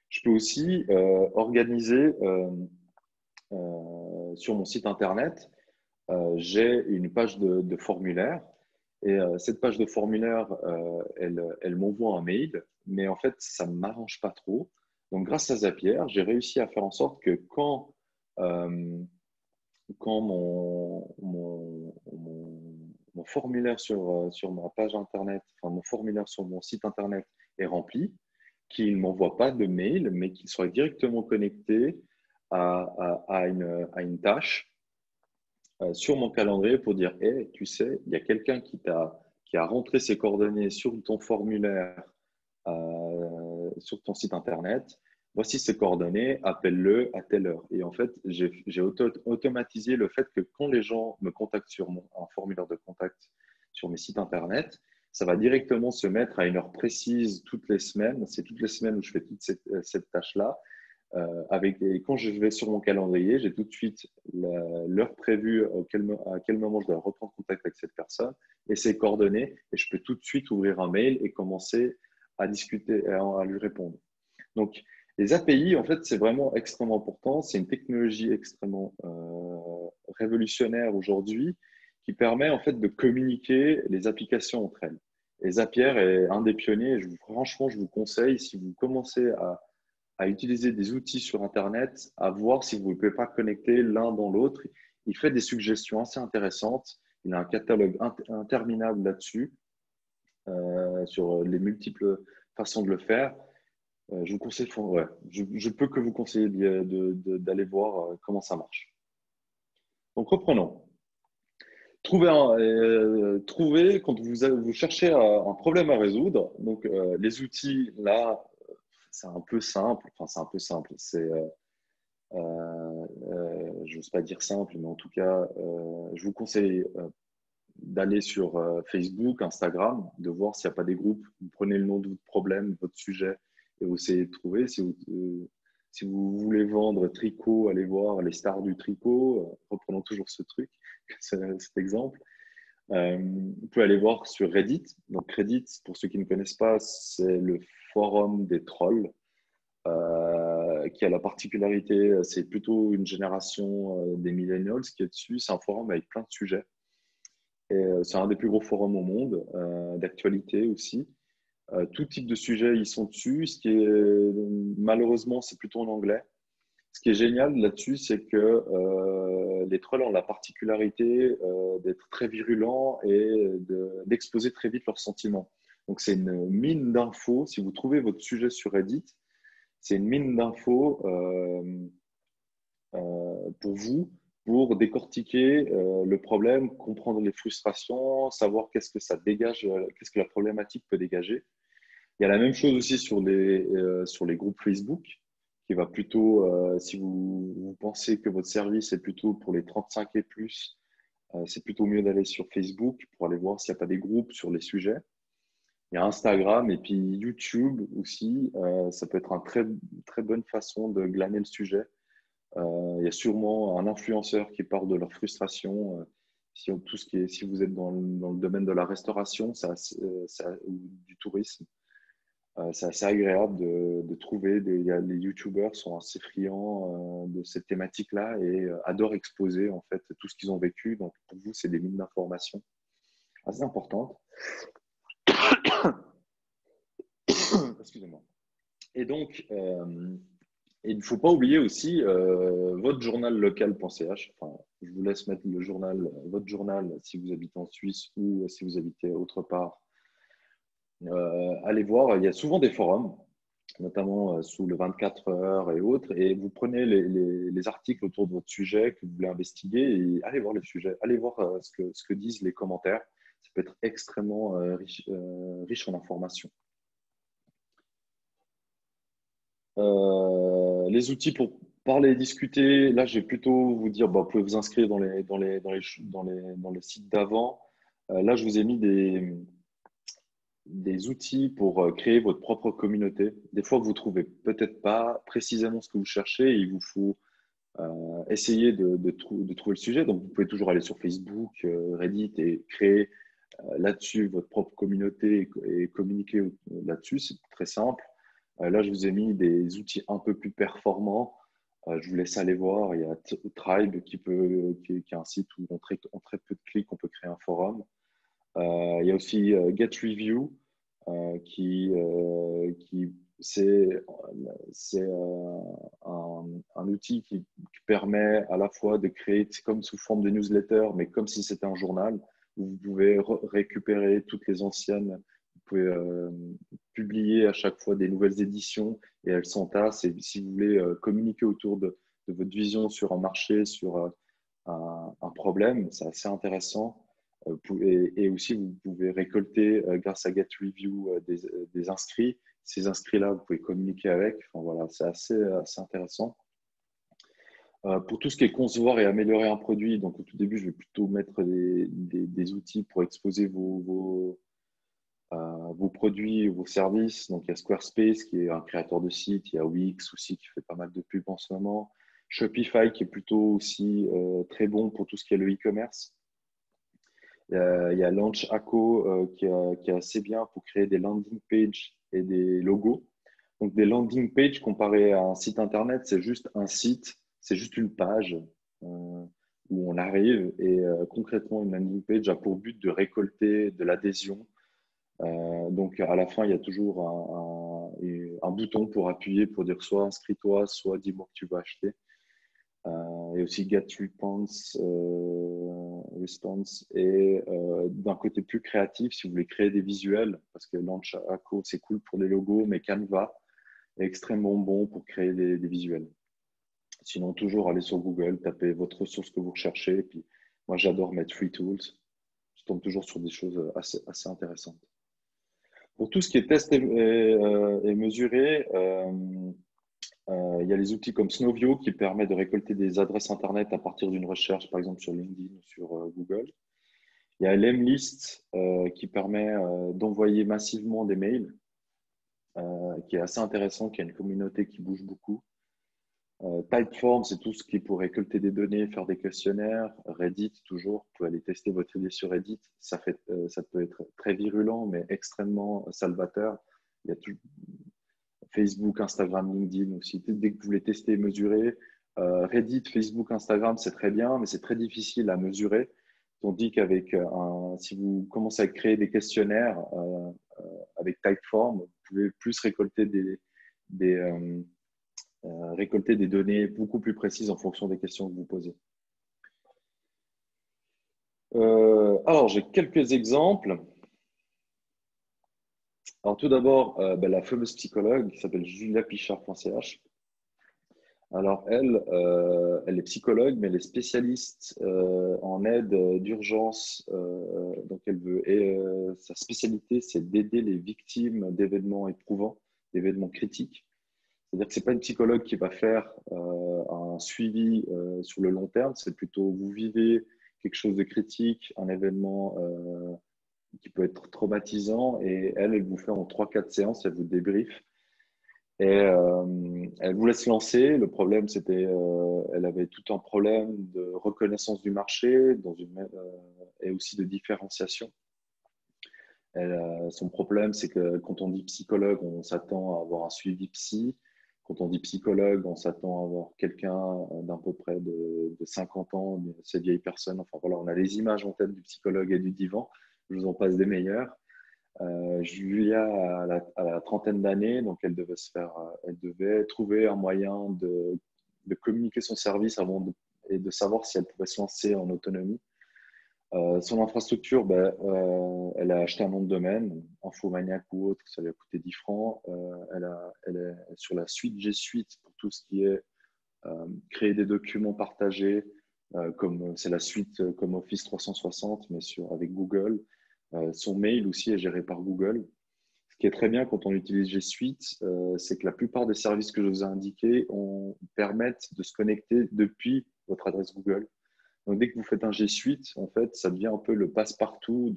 Speaker 2: Je peux aussi organiser sur mon site internet, j'ai une page de formulaire et cette page de formulaire, elle m'envoie un mail, mais en fait, ça ne m'arrange pas trop. Donc, grâce à Zapier, j'ai réussi à faire en sorte que quand mon formulaire sur ma page Internet, enfin mon formulaire sur mon site Internet est rempli, qu'il ne m'envoie pas de mail, mais qu'il soit directement connecté à une tâche sur mon calendrier pour dire, hey, tu sais, il y a quelqu'un qui a rentré ses coordonnées sur ton formulaire, sur ton site Internet. Voici ses coordonnées, appelle-le à telle heure. Et en fait, j'ai automatisé le fait que quand les gens me contactent sur un formulaire de contact sur mes sites Internet, ça va directement se mettre à une heure précise toutes les semaines. C'est toutes les semaines où je fais toute cette tâche-là. Et quand je vais sur mon calendrier, j'ai tout de suite l'heure prévue à quel moment je dois reprendre contact avec cette personne et ses coordonnées. Et je peux tout de suite ouvrir un mail et commencer à discuter, à lui répondre. Donc, les API, en fait, c'est vraiment extrêmement important. C'est une technologie extrêmement révolutionnaire aujourd'hui qui permet en fait de communiquer les applications entre elles. Et Zapier est un des pionniers. Franchement, je vous conseille, si vous commencez à utiliser des outils sur Internet, à voir si vous ne pouvez pas connecter l'un dans l'autre. Il fait des suggestions assez intéressantes. Il a un catalogue interminable là-dessus, sur les multiples façons de le faire. Je vous conseille, ouais, je peux que vous conseiller d'aller voir comment ça marche. Donc, reprenons. Trouver quand vous cherchez un problème à résoudre. Donc, les outils, là, c'est un peu simple. Enfin, c'est un peu simple. Je n'ose pas dire simple, mais en tout cas, je vous conseille d'aller sur Facebook, Instagram, de voir s'il n'y a pas des groupes. Vous prenez le nom de votre problème, votre sujet, et vous essayez de trouver. Si vous voulez vendre tricot, allez voir les stars du tricot. Reprenons toujours ce truc, cet exemple. Vous pouvez aller voir sur Reddit. Donc Reddit, pour ceux qui ne connaissent pas, c'est le forum des trolls. qui a la particularité, c'est plutôt une génération des millennials qui est dessus. C'est un forum avec plein de sujets. Et c'est un des plus gros forums au monde, d'actualité aussi. Tout type de sujets, ils sont dessus. Ce qui est, malheureusement, c'est plutôt en anglais. Ce qui est génial là-dessus, c'est que les trolls ont la particularité d'être très virulents et d'exposer très vite leurs sentiments. Donc, c'est une mine d'infos. Si vous trouvez votre sujet sur Reddit, c'est une mine d'infos pour vous, pour décortiquer le problème, comprendre les frustrations, savoir qu'est-ce que ça dégage, qu'est-ce que la problématique peut dégager. Il y a la même chose aussi sur les groupes Facebook, qui va plutôt, si vous pensez que votre service est plutôt pour les 35 et plus, c'est plutôt mieux d'aller sur Facebook pour aller voir s'il n'y a pas des groupes sur les sujets. Il y a Instagram et puis YouTube aussi. Ça peut être une très bonne façon de glaner le sujet. Il y a sûrement un influenceur qui parle de leur frustration. Si vous êtes dans le domaine de la restauration ou du tourisme, c'est assez agréable de trouver. Les YouTubeurs sont assez friands de cette thématique-là et adorent exposer en fait tout ce qu'ils ont vécu. Donc pour vous, c'est des mines d'informations assez importantes. Excusez-moi. Et donc, il ne faut pas oublier aussi votre journal local.ch. Enfin, je vous laisse mettre votre journal si vous habitez en Suisse ou si vous habitez autre part. Allez voir, il y a souvent des forums, notamment sous le 24 heures et autres, et vous prenez les articles autour de votre sujet que vous voulez investiguer et allez voir le sujet, allez voir ce que disent les commentaires. Ça peut être extrêmement riche en informations. Les outils pour parler et discuter, là, je vais plutôt vous dire, bah, vous pouvez vous inscrire dans les sites d'avant. Là, je vous ai mis des outils pour créer votre propre communauté. Des fois, vous ne trouvez peut-être pas précisément ce que vous cherchez et il vous faut essayer de trouver le sujet. Donc, vous pouvez toujours aller sur Facebook, Reddit et créer là-dessus votre propre communauté et communiquer là-dessus. C'est très simple. Là, je vous ai mis des outils un peu plus performants. Je vous laisse aller voir. Il y a Tribe qui est un site où en très peu de clics, on peut créer un forum. Il y a aussi GetReview qui c'est un outil qui permet à la fois de créer, c'est comme sous forme de newsletter, mais comme si c'était un journal, où vous pouvez récupérer toutes les anciennes, vous pouvez publier à chaque fois des nouvelles éditions et elles s'entassent. Et si vous voulez communiquer autour de votre vision sur un marché, sur un problème, c'est assez intéressant. Et aussi, vous pouvez récolter, grâce à GetReview, des inscrits. Ces inscrits-là, vous pouvez communiquer avec. Enfin, voilà, c'est assez intéressant. Pour tout ce qui est concevoir et améliorer un produit, donc au tout début, je vais plutôt mettre des outils pour exposer vos produits, vos services. Donc, il y a Squarespace qui est un créateur de site. Il y a Wix aussi qui fait pas mal de pubs en ce moment. Shopify qui est plutôt aussi très bon pour tout ce qui est le e-commerce. Il y a Launch Acco qui est assez bien pour créer des landing pages et des logos. Donc, des landing pages comparé à un site internet, c'est juste un site, c'est juste une page où on arrive et concrètement, une landing page a pour but de récolter de l'adhésion. Donc, à la fin, il y a toujours un bouton pour appuyer pour dire soit inscris-toi, soit dis-moi que tu vas acheter. Et aussi Get Response. Et d'un côté plus créatif, si vous voulez créer des visuels, parce que Launch Acco, c'est cool pour les logos, mais Canva est extrêmement bon pour créer des visuels. Sinon, toujours aller sur Google, taper votre ressource que vous recherchez. Et puis, moi, j'adore mettre Free Tools. Je tombe toujours sur des choses assez intéressantes. Pour tout ce qui est test et mesuré, il y a les outils comme Snowvio qui permet de récolter des adresses Internet à partir d'une recherche, par exemple sur LinkedIn ou sur Google. Il y a Lemlist qui permet d'envoyer massivement des mails, qui est assez intéressant, qui a une communauté qui bouge beaucoup. Typeform, c'est tout ce qui est pour récolter des données, faire des questionnaires. Reddit, toujours, vous pouvez aller tester votre idée sur Reddit. Ça peut être très virulent, mais extrêmement salvateur. Facebook, Instagram, LinkedIn aussi. Dès que vous voulez tester et mesurer, Reddit, Facebook, Instagram, c'est très bien, mais c'est très difficile à mesurer. Tandis qu'avec si vous commencez à créer des questionnaires avec Typeform, vous pouvez plus des, récolter des données beaucoup plus précises en fonction des questions que vous posez. Alors, j'ai quelques exemples. Alors, tout d'abord, la fameuse psychologue qui s'appelle juliapichard.ch. Alors, elle est psychologue, mais elle est spécialiste en aide d'urgence. Donc, sa spécialité, c'est d'aider les victimes d'événements éprouvants, d'événements critiques. C'est-à-dire que ce n'est pas une psychologue qui va faire un suivi sur le long terme, c'est plutôt vous vivez quelque chose de critique, un événement qui peut être traumatisant, et elle vous fait en 3-4 séances, elle vous débriefe. Et elle vous laisse lancer. Le problème, c'était elle avait tout un problème de reconnaissance du marché et aussi de différenciation. Son problème, c'est que quand on dit psychologue, on s'attend à avoir un suivi psy. Quand on dit psychologue, on s'attend à avoir quelqu'un d'à peu près de 50 ans, cette vieille personne. Enfin voilà, on a les images en tête du psychologue et du divan. Je vous en passe des meilleurs. Julia à la trentaine d'années, donc elle devait trouver un moyen de communiquer son service et de savoir si elle pouvait se lancer en autonomie. Son infrastructure, elle a acheté un nom de domaine, Infomaniac ou autre, ça lui a coûté 10 francs. Elle est sur la suite G Suite pour tout ce qui est créer des documents partagés, comme c'est la suite comme Office 360, mais avec Google. Son mail aussi est géré par Google. Ce qui est très bien quand on utilise G Suite, c'est que la plupart des services que je vous ai indiqués permettent de se connecter depuis votre adresse Google. Donc, dès que vous faites un G Suite, en fait, ça devient un peu le passe-partout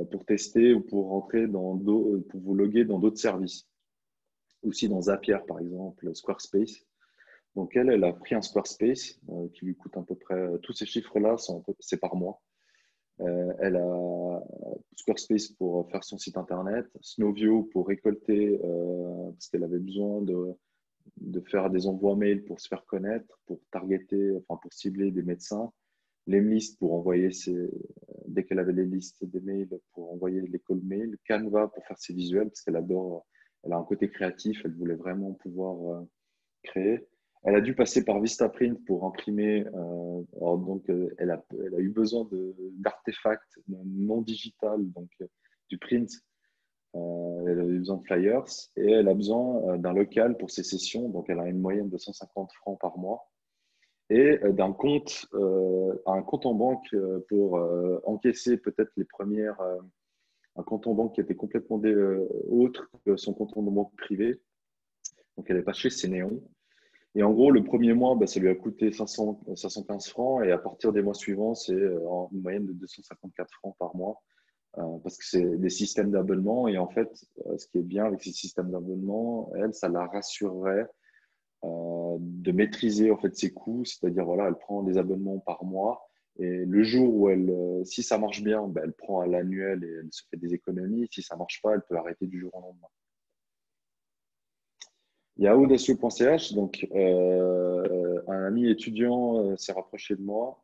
Speaker 2: pour tester ou pour pour vous loguer dans d'autres services. Aussi dans Zapier, par exemple, Squarespace. Donc, elle a pris un Squarespace qui lui coûte à peu près, tous ces chiffres-là, c'est par mois. Elle a Squarespace pour faire son site internet, Snowview pour récolter, parce qu'elle avait besoin de faire des envois mail pour se faire connaître, pour targeter, enfin pour cibler des médecins, Lemlist pour envoyer dès qu'elle avait les listes des mails, pour envoyer les call mails, Canva pour faire ses visuels, parce qu'elle adore, elle a un côté créatif, elle voulait vraiment pouvoir créer. Elle a dû passer par Vistaprint pour imprimer. Elle a eu besoin d'artefacts non digital, donc du print. Elle a eu besoin de flyers et elle a besoin d'un local pour ses sessions. Donc, elle a une moyenne de 150 francs par mois et d'un un compte en banque pour encaisser peut-être les premières. Un compte en banque qui était complètement autre que son compte en banque privé. Donc, elle est passée chez Néon. Et en gros, le premier mois, ça lui a coûté 515 francs et à partir des mois suivants, c'est une moyenne de 254 francs par mois parce que c'est des systèmes d'abonnement. Et en fait, ce qui est bien avec ces systèmes d'abonnement, ça la rassurerait de maîtriser en fait ses coûts, c'est-à-dire voilà, elle prend des abonnements par mois et le jour où si ça marche bien, elle prend à l'annuel et elle se fait des économies. Si ça marche pas, elle peut arrêter du jour au lendemain. Il y a audacieux.ch, donc un ami étudiant s'est rapproché de moi.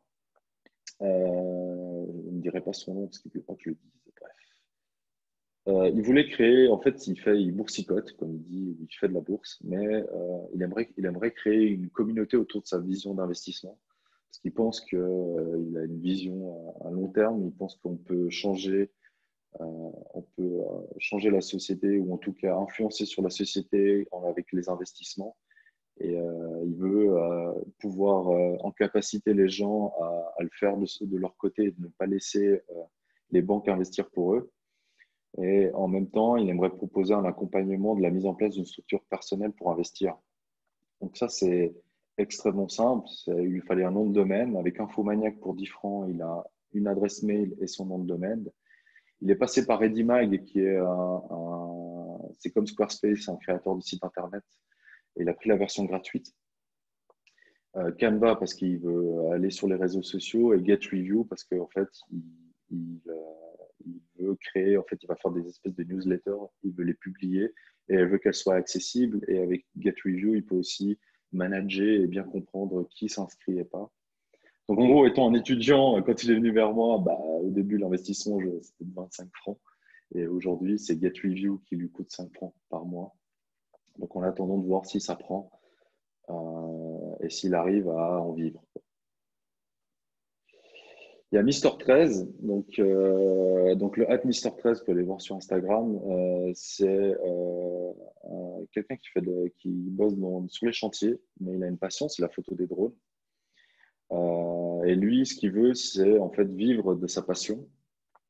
Speaker 2: Je ne dirai pas son nom parce qu'il ne veut pas que je le dise. Bref. Il voulait créer, en fait, il boursicote, comme il dit, il fait de la bourse, mais il aimerait créer une communauté autour de sa vision d'investissement. Parce qu'il pense qu'il a une vision à long terme, il pense qu'on peut changer la société ou en tout cas influencer sur la société avec les investissements. Et il veut pouvoir incapaciter les gens à le faire de leur côté et de ne pas laisser les banques investir pour eux. Et en même temps, il aimerait proposer un accompagnement de la mise en place d'une structure personnelle pour investir. Donc ça, c'est extrêmement simple. Il lui fallait un nom de domaine. Avec Infomaniac pour 10 francs, il a une adresse mail et son nom de domaine. Il est passé par ReadyMag, qui est c'est comme Squarespace, un créateur de site internet. Et il a pris la version gratuite. Canva parce qu'il veut aller sur les réseaux sociaux et GetReview parce qu'en fait, il veut créer, en fait, il va faire des espèces de newsletters, il veut les publier et il veut qu'elles soient accessibles. Et avec GetReview, il peut aussi manager et bien comprendre qui s'inscrit et pas. Donc, en gros, étant un étudiant, quand il est venu vers moi, au début, l'investissement, c'était de 25 francs. Et aujourd'hui, c'est GetReview qui lui coûte 5 francs par mois. Donc, en attendant de voir si ça prend et s'il arrive à en vivre. Il y a Mister13, donc le @Mister13, vous pouvez aller voir sur Instagram. C'est quelqu'un qui bosse sur les chantiers, mais il a une passion, c'est la photo des drones. Et lui, ce qu'il veut, c'est en fait vivre de sa passion.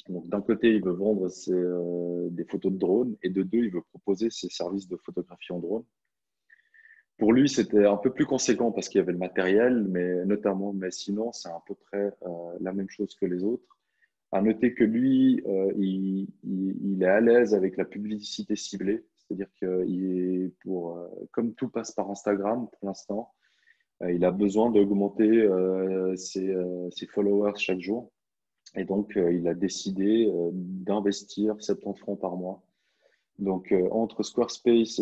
Speaker 2: Donc d'un côté, il veut vendre des photos de drones, et de deux, il veut proposer ses services de photographie en drone. Pour lui, c'était un peu plus conséquent parce qu'il y avait le matériel, mais sinon, c'est à peu près la même chose que les autres. À noter que lui, il est à l'aise avec la publicité ciblée, c'est-à-dire comme tout passe par Instagram pour l'instant, il a besoin d'augmenter ses followers chaque jour. Et donc, il a décidé d'investir 70 francs par mois. Donc, entre Squarespace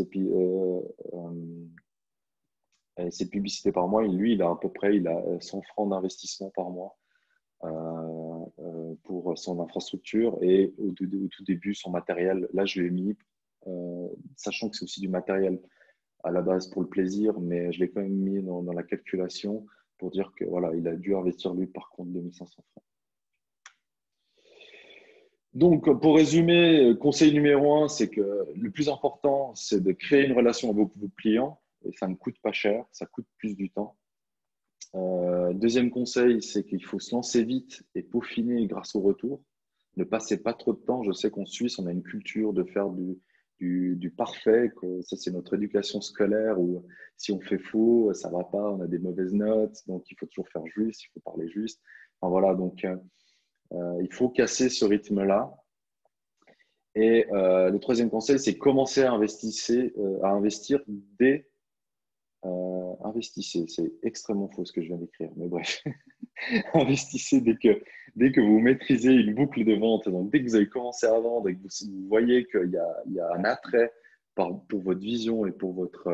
Speaker 2: et ses publicités par mois, lui, il a à peu près 100 francs d'investissement par mois pour son infrastructure et au tout début, son matériel. Là, je l'ai mis, sachant que c'est aussi du matériel à la base pour le plaisir, mais je l'ai quand même mis dans la calculation pour dire que voilà, il a dû investir lui par contre 2500 francs. Donc, pour résumer, conseil numéro un, c'est que le plus important, c'est de créer une relation avec vos clients et ça ne coûte pas cher, ça coûte plus du temps. Deuxième conseil, c'est qu'il faut se lancer vite et peaufiner grâce au retour. Ne passez pas trop de temps. Je sais qu'en Suisse, on a une culture de faire du parfait, que ça c'est notre éducation scolaire où si on fait faux, ça va pas, on a des mauvaises notes, donc il faut toujours faire juste, il faut parler juste. Enfin, voilà, donc il faut casser ce rythme-là. Et le troisième conseil, c'est commencer à investir dès investissez, c'est extrêmement faux ce que je viens d'écrire, mais bref, investissez dès que vous maîtrisez une boucle de vente, donc dès que vous avez commencé à vendre et que vous voyez qu'il y a un attrait pour votre vision et pour votre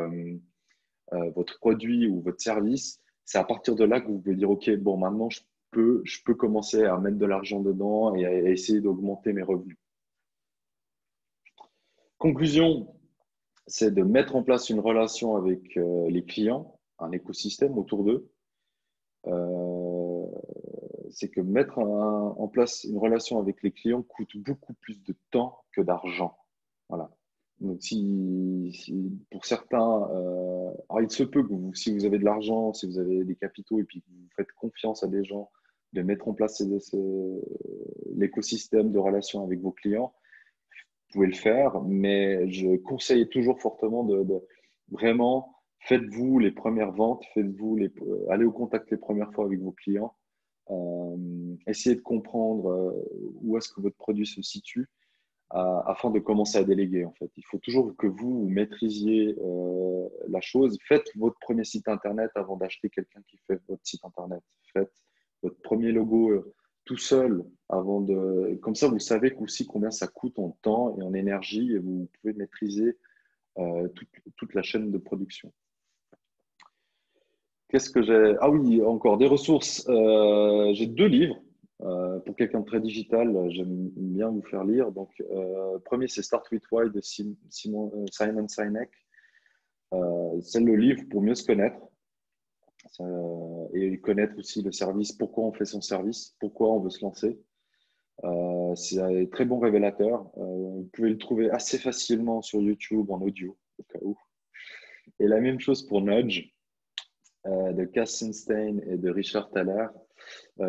Speaker 2: produit ou votre service, c'est à partir de là que vous pouvez dire, OK, bon, maintenant, je peux commencer à mettre de l'argent dedans et à essayer d'augmenter mes revenus. Conclusion, c'est de mettre en place une relation avec les clients, un écosystème autour d'eux. C'est que mettre en place une relation avec les clients coûte beaucoup plus de temps que d'argent. Voilà. Donc, pour certains, alors il se peut que si vous avez de l'argent, si vous avez des capitaux et puis que vous faites confiance à des gens, de mettre en place l'écosystème de relation avec vos clients, vous pouvez le faire, mais je conseille toujours fortement de vraiment faites-vous les premières ventes, allez au contact les premières fois avec vos clients, essayez de comprendre où est-ce que votre produit se situe afin de commencer à déléguer. En fait, il faut toujours que vous maîtrisiez la chose. Faites votre premier site internet avant d'acheter quelqu'un qui fait votre site internet. Faites votre premier logo tout seul comme ça, vous savez aussi combien ça coûte en temps et en énergie et vous pouvez maîtriser toute la chaîne de production. Qu'est-ce que j'ai? Ah oui, encore des ressources. J'ai 2 livres. Pour quelqu'un de très digital, j'aime bien vous faire lire. Donc, premier, c'est Start with Why de Simon Sinek. C'est le livre pour mieux se connaître et connaître aussi le service, pourquoi on fait son service, pourquoi on veut se lancer. C'est un très bon révélateur. Vous pouvez le trouver assez facilement sur YouTube en audio, au cas où. Et la même chose pour Nudge, de Cass Sunstein et de Richard Thaler,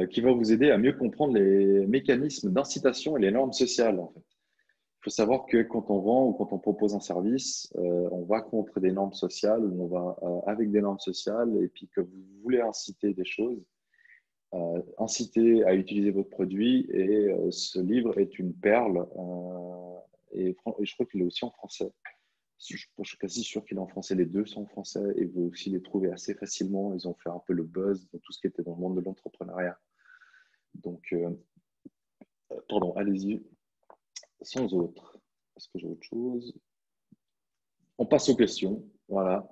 Speaker 2: qui va vous aider à mieux comprendre les mécanismes d'incitation et les normes sociales. En fait. Il faut savoir que quand on vend ou quand on propose un service, on va contre des normes sociales ou on va avec des normes sociales et puis que vous voulez inciter des choses, inciter à utiliser votre produit et ce livre est une perle et je crois qu'il est aussi en français. Je suis quasi sûr qu'il est en français. Les deux sont en français et vous aussi les trouver assez facilement. Ils ont fait un peu le buzz dans tout ce qui était dans le monde de l'entrepreneuriat. Donc, Pardon, allez-y. Sans autre. Est-ce que j'ai autre chose? On passe aux questions. Voilà.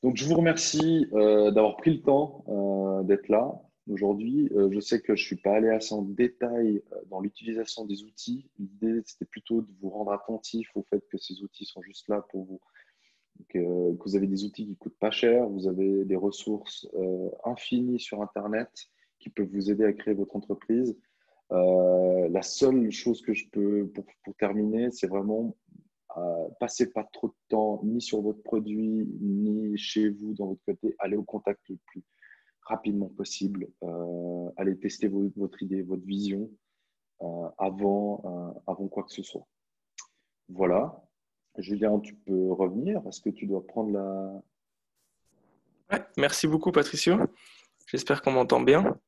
Speaker 2: Donc, je vous remercie d'avoir pris le temps d'être là aujourd'hui. Je sais que je ne suis pas allé assez en détail dans l'utilisation des outils. L'idée, c'était plutôt de vous rendre attentif au fait que ces outils sont juste là pour vous. Que vous avez des outils qui ne coûtent pas cher, vous avez des ressources infinies sur Internet qui peuvent vous aider à créer votre entreprise. La seule chose que je peux, pour terminer, c'est vraiment passez pas trop de temps ni sur votre produit, ni chez vous, dans votre côté. Allez au contact le plus rapidement possible. Allez tester votre idée, votre vision avant quoi que ce soit. Voilà. Julien, tu peux revenir. Est-ce que tu dois prendre la…
Speaker 3: Ouais, merci beaucoup, Patricio. J'espère qu'on m'entend bien.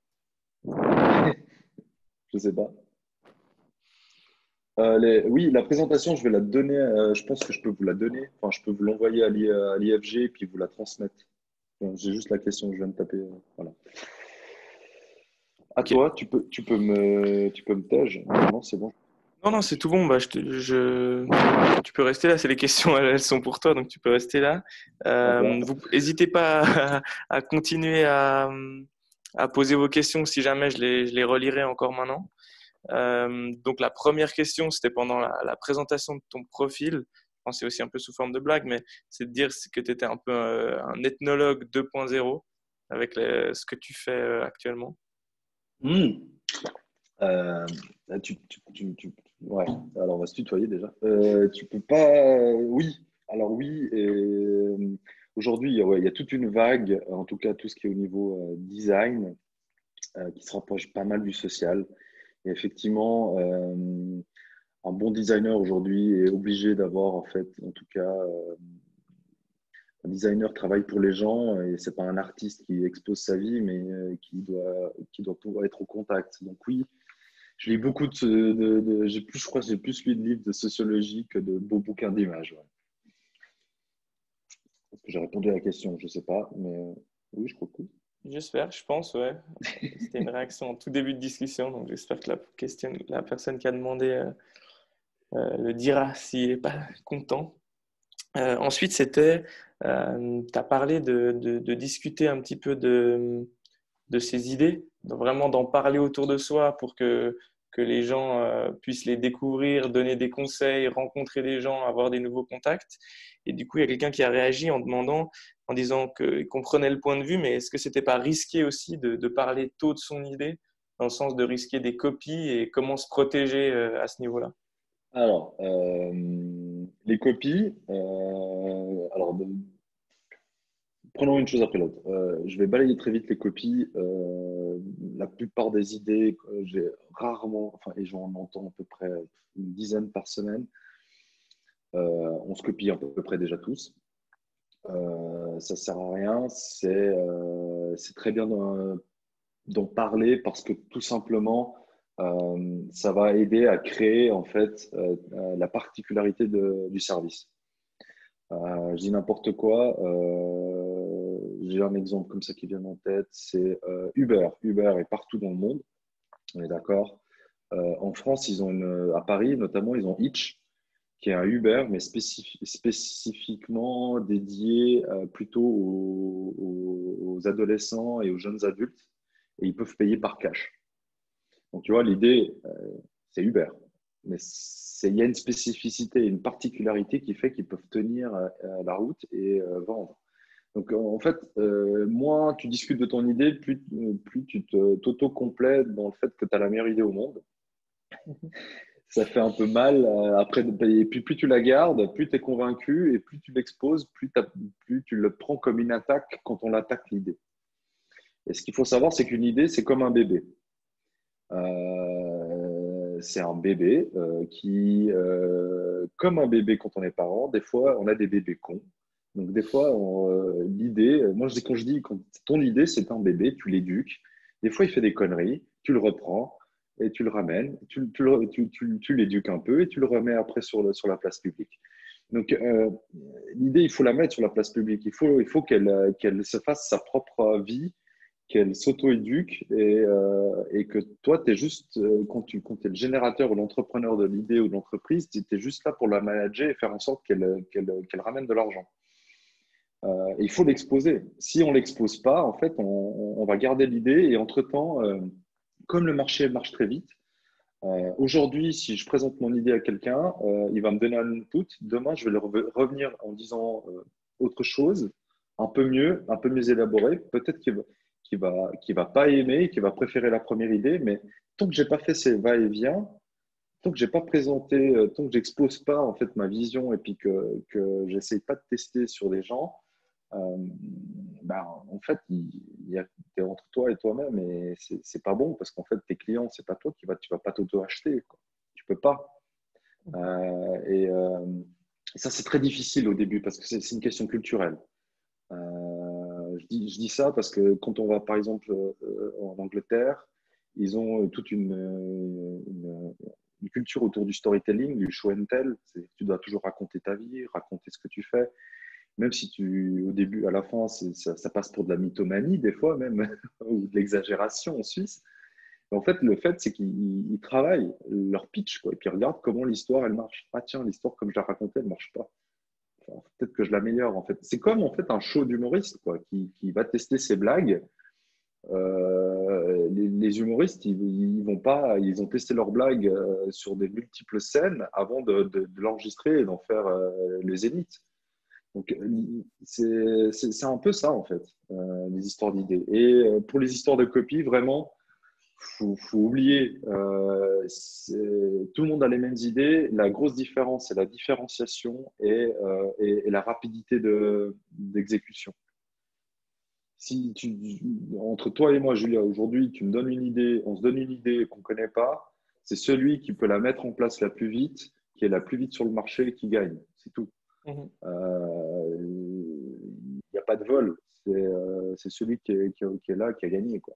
Speaker 2: Je sais pas. Oui, la présentation, je vais la donner. Je pense que je peux vous la donner. Enfin, je peux vous l'envoyer à l'IFG et puis vous la transmettre. J'ai juste la question que je viens de taper. Voilà. À
Speaker 3: Ok.
Speaker 2: toi, tu peux me tège. Non, c'est bon.
Speaker 3: Non, c'est tout bon. Bah, tu peux rester là. C'est les questions, elles sont pour toi, donc tu peux rester là. Vous n'hésitez pas à continuer à poser vos questions si jamais je les relirai encore maintenant. Donc la première question, c'était pendant la présentation de ton profil. Je pense que c'est aussi un peu sous forme de blague, mais c'est de dire que tu étais un peu un ethnologue 2.0 avec ce que tu fais actuellement.
Speaker 2: Euh, ouais, alors on va se tutoyer déjà. Tu peux pas. Oui, alors oui. Aujourd'hui, ouais, il y a toute une vague, en tout cas tout ce qui est au niveau design, qui se rapproche pas mal du social. Et effectivement, un bon designer aujourd'hui est obligé d'avoir, en fait, en tout cas, un designer travaille pour les gens et c'est pas un artiste qui expose sa vie, mais qui doit pouvoir être au contact. Donc oui, je lis beaucoup je crois que j'ai plus lu de livres de sociologie que de beaux bouquins d'images. Ouais. Est-ce que j'ai répondu à la question? Je ne sais pas, mais oui, je crois que oui.
Speaker 3: J'espère, je pense, ouais. C'était une réaction en tout début de discussion, donc j'espère que la personne qui a demandé le dira s'il n'est pas content. Ensuite, tu as parlé de discuter un petit peu de ces idées, vraiment d'en parler autour de soi pour que les gens puissent les découvrir, donner des conseils, rencontrer des gens, avoir des nouveaux contacts. Et du coup, il y a quelqu'un qui a réagi en disant qu'il comprenait le point de vue, mais est-ce que c'était pas risqué aussi de parler tôt de son idée, dans le sens de risquer des copies et comment se protéger à ce niveau-là?
Speaker 2: Alors, les copies, prenons une chose après l'autre. Je vais balayer très vite les copies. La plupart des idées, j'ai rarement, enfin, et j'en entends à peu près une dizaine par semaine. On se copie à peu près déjà tous. Ça ne sert à rien. C'est très bien d'en parler parce que tout simplement, ça va aider à créer en fait la particularité du service. Je dis n'importe quoi. J'ai un exemple comme ça qui vient en tête, c'est Uber. Uber est partout dans le monde, on est d'accord. En France, à Paris notamment, ils ont Hitch, qui est un Uber, mais spécifiquement dédié plutôt aux adolescents et aux jeunes adultes, et ils peuvent payer par cash. Donc, tu vois, l'idée, c'est Uber. Mais il y a une spécificité, une particularité qui fait qu'ils peuvent tenir la route et vendre. Donc, en fait, moins tu discutes de ton idée, plus tu t'auto-complètes dans le fait que tu as la meilleure idée au monde. Ça fait un peu mal après. Et puis, plus tu la gardes, plus tu es convaincu et plus tu l'exposes, plus tu le prends comme une attaque quand on l'attaque l'idée. Et ce qu'il faut savoir, c'est qu'une idée, c'est comme un bébé. C'est un bébé qui, comme un bébé quand on est parent, des fois, on a des bébés cons. Donc, des fois, l'idée, moi, quand je dis, quand ton idée, c'est un bébé, tu l'éduques. Des fois, il fait des conneries, tu le reprends et tu le ramènes, tu l'éduques un peu et tu le remets après sur la place publique. Donc, l'idée, il faut la mettre sur la place publique. Il faut qu'elle se fasse sa propre vie qu'elle s'auto-éduque et que toi, tu es juste, quand tu es le générateur ou l'entrepreneur de l'idée ou de l'entreprise, tu es juste là pour la manager et faire en sorte qu'elle ramène de l'argent. Il faut l'exposer. Si on ne l'expose pas, en fait, on va garder l'idée et entre-temps, comme le marché marche très vite, aujourd'hui, si je présente mon idée à quelqu'un, il va me donner un input. Demain, je vais revenir en disant autre chose, un peu mieux élaboré. Peut-être qu'il va pas aimer, qu'il va préférer la première idée, mais tant que j'ai pas fait ces va-et-vient, tant que j'ai pas présenté, tant que j'expose pas en fait ma vision et puis que j'essaye pas de tester sur des gens, en fait, t'es entre toi et toi-même et c'est pas bon parce qu'en fait, tes clients, c'est pas toi tu vas pas t'auto-acheter, quoi. Tu peux pas. Et ça, c'est très difficile au début parce que c'est une question culturelle. Je dis ça parce que quand on va, par exemple, en Angleterre, ils ont toute une culture autour du storytelling, du show and tell. Tu dois toujours raconter ta vie, raconter ce que tu fais. Même si au début, à la fin, ça passe pour de la mythomanie, des fois même, ou de l'exagération en Suisse. Mais en fait, le fait, c'est qu'ils travaillent leur pitch, quoi, et puis ils regardent comment l'histoire, elle marche. Ah tiens, l'histoire, comme je la racontais, elle marche pas. Enfin, peut-être que je l'améliore, en fait. C'est comme, en fait, un show d'humoriste, quoi, qui va tester ses blagues. Les humoristes, ils vont pas, ils ont testé leurs blagues sur des multiples scènes avant de l'enregistrer et d'en faire le zénith. Donc, c'est un peu ça, en fait, les histoires d'idées. Et pour les histoires de copie, vraiment, faut oublier. Tout le monde a les mêmes idées. La grosse différence, c'est la différenciation et la rapidité d'exécution. Si entre toi et moi, Julia, aujourd'hui, tu me donnes une idée, on se donne une idée qu'on ne connaît pas, c'est celui qui peut la mettre en place la plus vite, qui est la plus vite sur le marché, qui gagne. C'est tout. Il n'y a pas de vol. C'est celui qui est là, qui a gagné, quoi.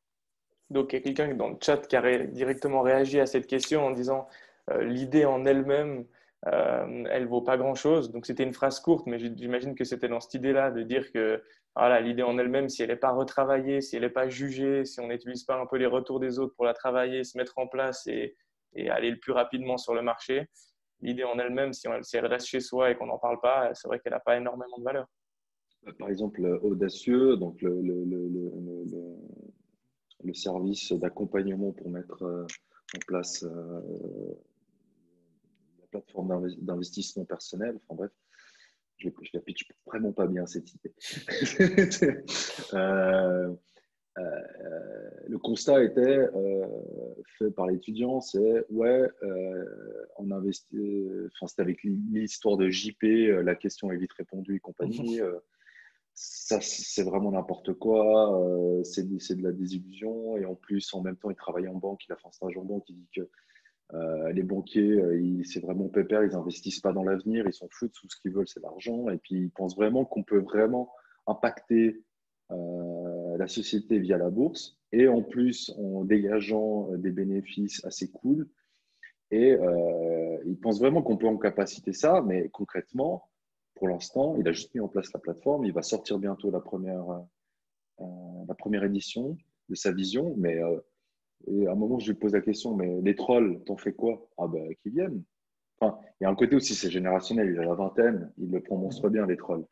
Speaker 3: Donc, il y a quelqu'un dans le chat qui a directement réagi à cette question en disant l'idée en elle-même, elle vaut pas grand-chose. Donc, c'était une phrase courte, mais j'imagine que c'était dans cette idée-là de dire que voilà, l'idée en elle-même, si elle n'est pas retravaillée, si elle n'est pas jugée, si on n'utilise pas un peu les retours des autres pour la travailler, se mettre en place et aller le plus rapidement sur le marché, l'idée en elle-même, si elle reste chez soi et qu'on n'en parle pas, c'est vrai qu'elle n'a pas énormément de valeur.
Speaker 2: Par exemple, Audacieux, donc le service d'accompagnement pour mettre en place la plateforme d'investissement personnel. Enfin bref, je la pitch vraiment pas bien cette idée. Le constat était fait par l'étudiant, c'est ouais, on investit. Enfin, c'était avec l'histoire de JP, la question est vite répondue et compagnie. Ça, c'est vraiment n'importe quoi. C'est de la désillusion. Et en plus, en même temps, il travaille en banque. Il a fait un stage en banque. Il dit que les banquiers, c'est vraiment pépère. Ils n'investissent pas dans l'avenir. Ils s'en foutent. Tout ce qu'ils veulent, c'est l'argent. Et puis, ils pensent vraiment qu'on peut vraiment impacter la société via la bourse. Et en plus, en dégageant des bénéfices assez cool. Et ils pensent vraiment qu'on peut en capaciter ça. Mais concrètement, pour l'instant, il a juste mis en place la plateforme. Il va sortir bientôt la première édition de sa vision. Mais et à un moment, je lui pose la question, mais les trolls, t'en fais quoi? Ah ben, qu'ils viennent. Enfin, il y a un côté aussi, c'est générationnel. Il a la vingtaine, il le prend monstre bien, les trolls.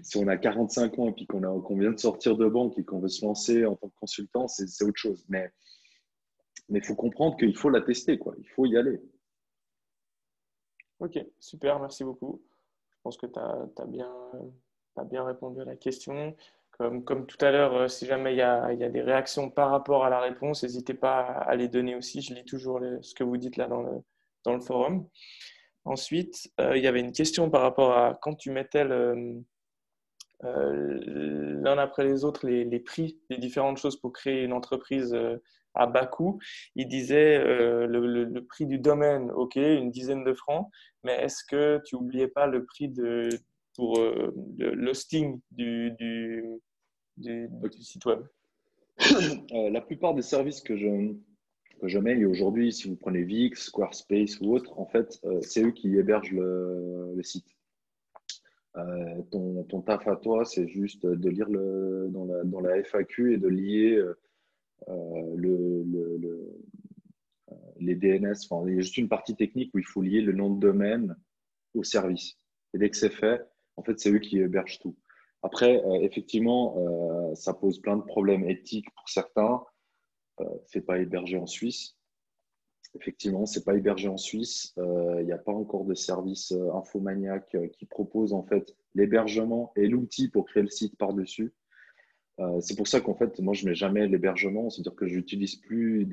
Speaker 2: Si on a 45 ans et puis qu'on vient de sortir de banque et qu'on veut se lancer en tant que consultant, c'est autre chose. Mais il faut comprendre qu'il faut la tester, quoi. Il faut y aller.
Speaker 3: Ok, super, merci beaucoup. Je pense que tu as bien répondu à la question. Comme tout à l'heure, si jamais il y a des réactions par rapport à la réponse, n'hésitez pas à les donner aussi. Je lis toujours ce que vous dites là dans le forum. Ensuite, il y avait une question par rapport à quand tu mettais l'un après les autres les prix des différentes choses pour créer une entreprise à bas coût. Il disait le prix du domaine, ok, une dizaine de francs, mais est-ce que tu n'oubliais pas le prix pour l'hosting du site web?
Speaker 2: La plupart des services que je mets, et aujourd'hui, si vous prenez Wix, Squarespace ou autre, en fait, c'est eux qui hébergent le site. Ton taf à toi, c'est juste de lire dans la FAQ et de lier le, le, le- les DNS. Enfin, il y a juste une partie technique où il faut lier le nom de domaine au service. Et dès que c'est fait, en fait, c'est eux qui hébergent tout. Après, effectivement, ça pose plein de problèmes éthiques pour certains. C'est pas hébergé en Suisse. Effectivement, c'est pas hébergé en Suisse. Il n'y a pas encore de service infomaniac qui propose en fait l'hébergement et l'outil pour créer le site par-dessus. C'est pour ça qu'en fait, moi, je mets jamais l'hébergement. C'est-à-dire que j'utilise plus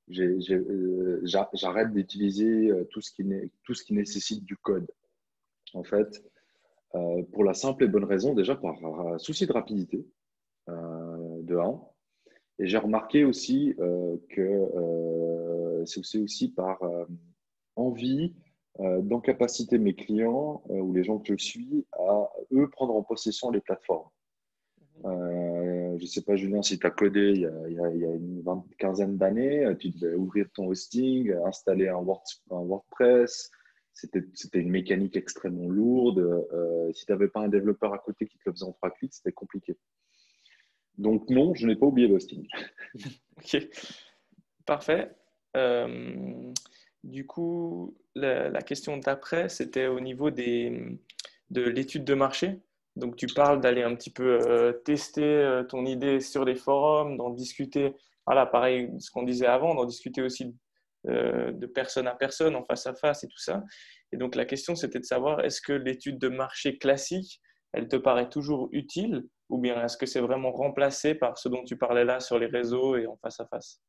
Speaker 2: j'arrête d'utiliser tout ce qui nécessite du code. En fait, pour la simple et bonne raison, déjà par souci de rapidité, de 1. Et j'ai remarqué aussi que c'est aussi par envie d'incapaciter mes clients ou les gens que je suis à eux prendre en possession les plateformes. Je ne sais pas, Julien, si tu as codé il y a une quinzaine d'années, tu devais ouvrir ton hosting, installer un WordPress. C'était une mécanique extrêmement lourde. Si tu n'avais pas un développeur à côté qui te le faisait en 3 clics, c'était compliqué. Donc non, je n'ai pas oublié le hosting.
Speaker 3: Ok, parfait. Euh, du coup, la question d'après, c'était au niveau de l'étude de marché. Donc, tu parles d'aller un petit peu tester ton idée sur les forums, d'en discuter. Voilà, pareil, ce qu'on disait avant, d'en discuter aussi de personne à personne, en face à face et tout ça. Et donc, la question, c'était de savoir, est-ce que l'étude de marché classique, elle te paraît toujours utile ou bien est-ce que c'est vraiment remplacé par ce dont tu parlais là sur les réseaux et en face à face?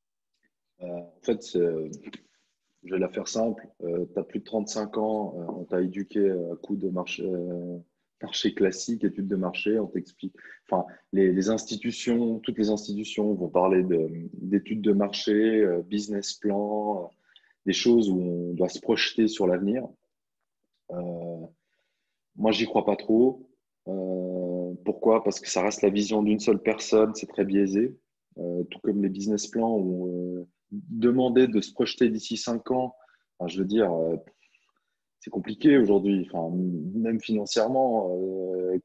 Speaker 2: En fait, je vais la faire simple. Tu as plus de 35 ans, on t'a éduqué à coup de marché classique, études de marché, on t'explique. Enfin, les institutions, toutes les institutions vont parler d'études de marché, business plan, des choses où on doit se projeter sur l'avenir. Euh, Moi, j'y crois pas trop. Pourquoi? Parce que ça reste la vision d'une seule personne, c'est très biaisé. Tout comme les business plans où demander de se projeter d'ici 5 ans, enfin, je veux dire, c'est compliqué aujourd'hui. Enfin, même financièrement,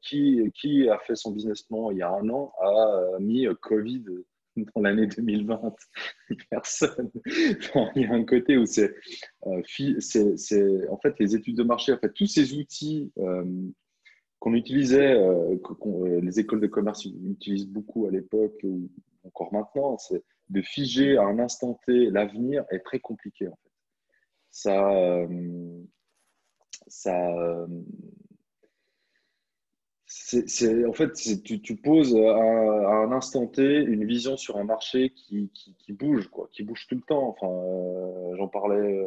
Speaker 2: qui a fait son business plan il y a un an a mis Covid dans l'année 2020? Personne. Enfin, il y a un côté où en fait les études de marché, en fait tous ces outils qu'on utilisait, les écoles de commerce utilisent beaucoup à l'époque ou encore maintenant, c'est de figer à un instant T l'avenir est très compliqué en fait. Ça, ça, en fait, tu poses à un instant T une vision sur un marché qui bouge, quoi, qui bouge tout le temps. Enfin, j'en parlais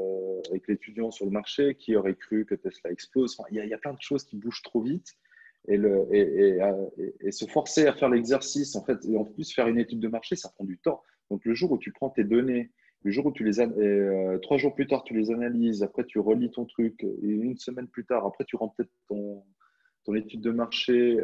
Speaker 2: avec l'étudiant sur le marché qui aurait cru que Tesla explose. Enfin, il y a plein de choses qui bougent trop vite. Et se forcer à faire l'exercice, en fait, et en plus faire une étude de marché, ça prend du temps. Donc, le jour où tu prends tes données, le jour où 3 jours plus tard, tu les analyses, après tu relis ton truc, et une semaine plus tard, après tu rends peut-être ton étude de marché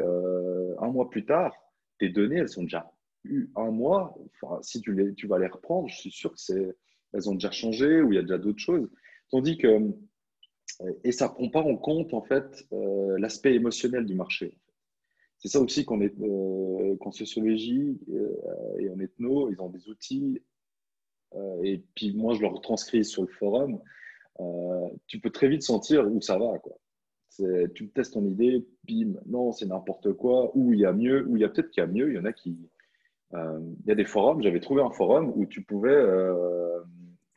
Speaker 2: un mois plus tard, tes données, elles sont déjà eu un mois. Enfin, si tu vas les reprendre, je suis sûr que elles ont déjà changé ou il y a déjà d'autres choses. Tandis que, et ça ne prend pas en compte en fait l'aspect émotionnel du marché. C'est ça aussi qu'en sociologie et en ethno, ils ont des outils. Et puis moi, je le retranscris sur le forum. Tu peux très vite sentir où ça va, quoi. Tu testes ton idée, bim, non, c'est n'importe quoi, ou il y a mieux, ou il y a peut-être qu'il y a mieux, il y en a qui... il y a des forums, j'avais trouvé un forum où tu pouvais,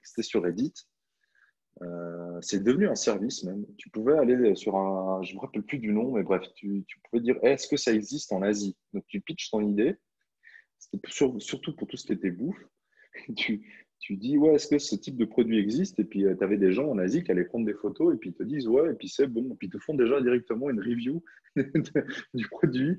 Speaker 2: c'était sur Reddit, c'est devenu un service même, tu pouvais aller sur je ne me rappelle plus du nom, mais bref, tu pouvais dire, est-ce que ça existe en Asie? Donc tu pitches ton idée, c'était surtout pour tout ce qui était bouffe, tu, tu dis, ouais, est-ce que ce type de produit existe? Et puis, tu avais des gens en Asie qui allaient prendre des photos et puis ils te disent, ouais, et puis c'est bon. Et puis, ils te font déjà directement une review du produit.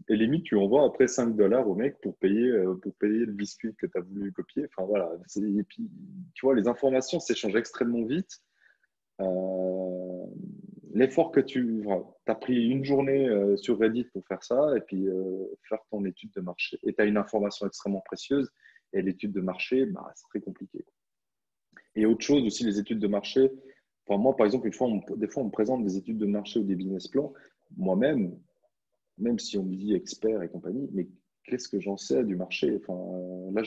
Speaker 2: Et limite, tu envoies après 5 dollars au mec pour payer le biscuit que tu as voulu copier. Enfin, voilà. Et puis, tu vois, les informations s'échangent extrêmement vite. Euh, L'effort que tu as pris une journée sur Reddit pour faire ça et puis faire ton étude de marché. Et tu as une information extrêmement précieuse. Et l'étude de marché, bah, c'est très compliqué. Et autre chose aussi, les études de marché, Enfin, moi, par exemple, des fois, on me présente des études de marché ou des business plans. Moi-même, même si on me dit expert et compagnie, mais qu'est-ce que j'en sais du marché? Enfin, là,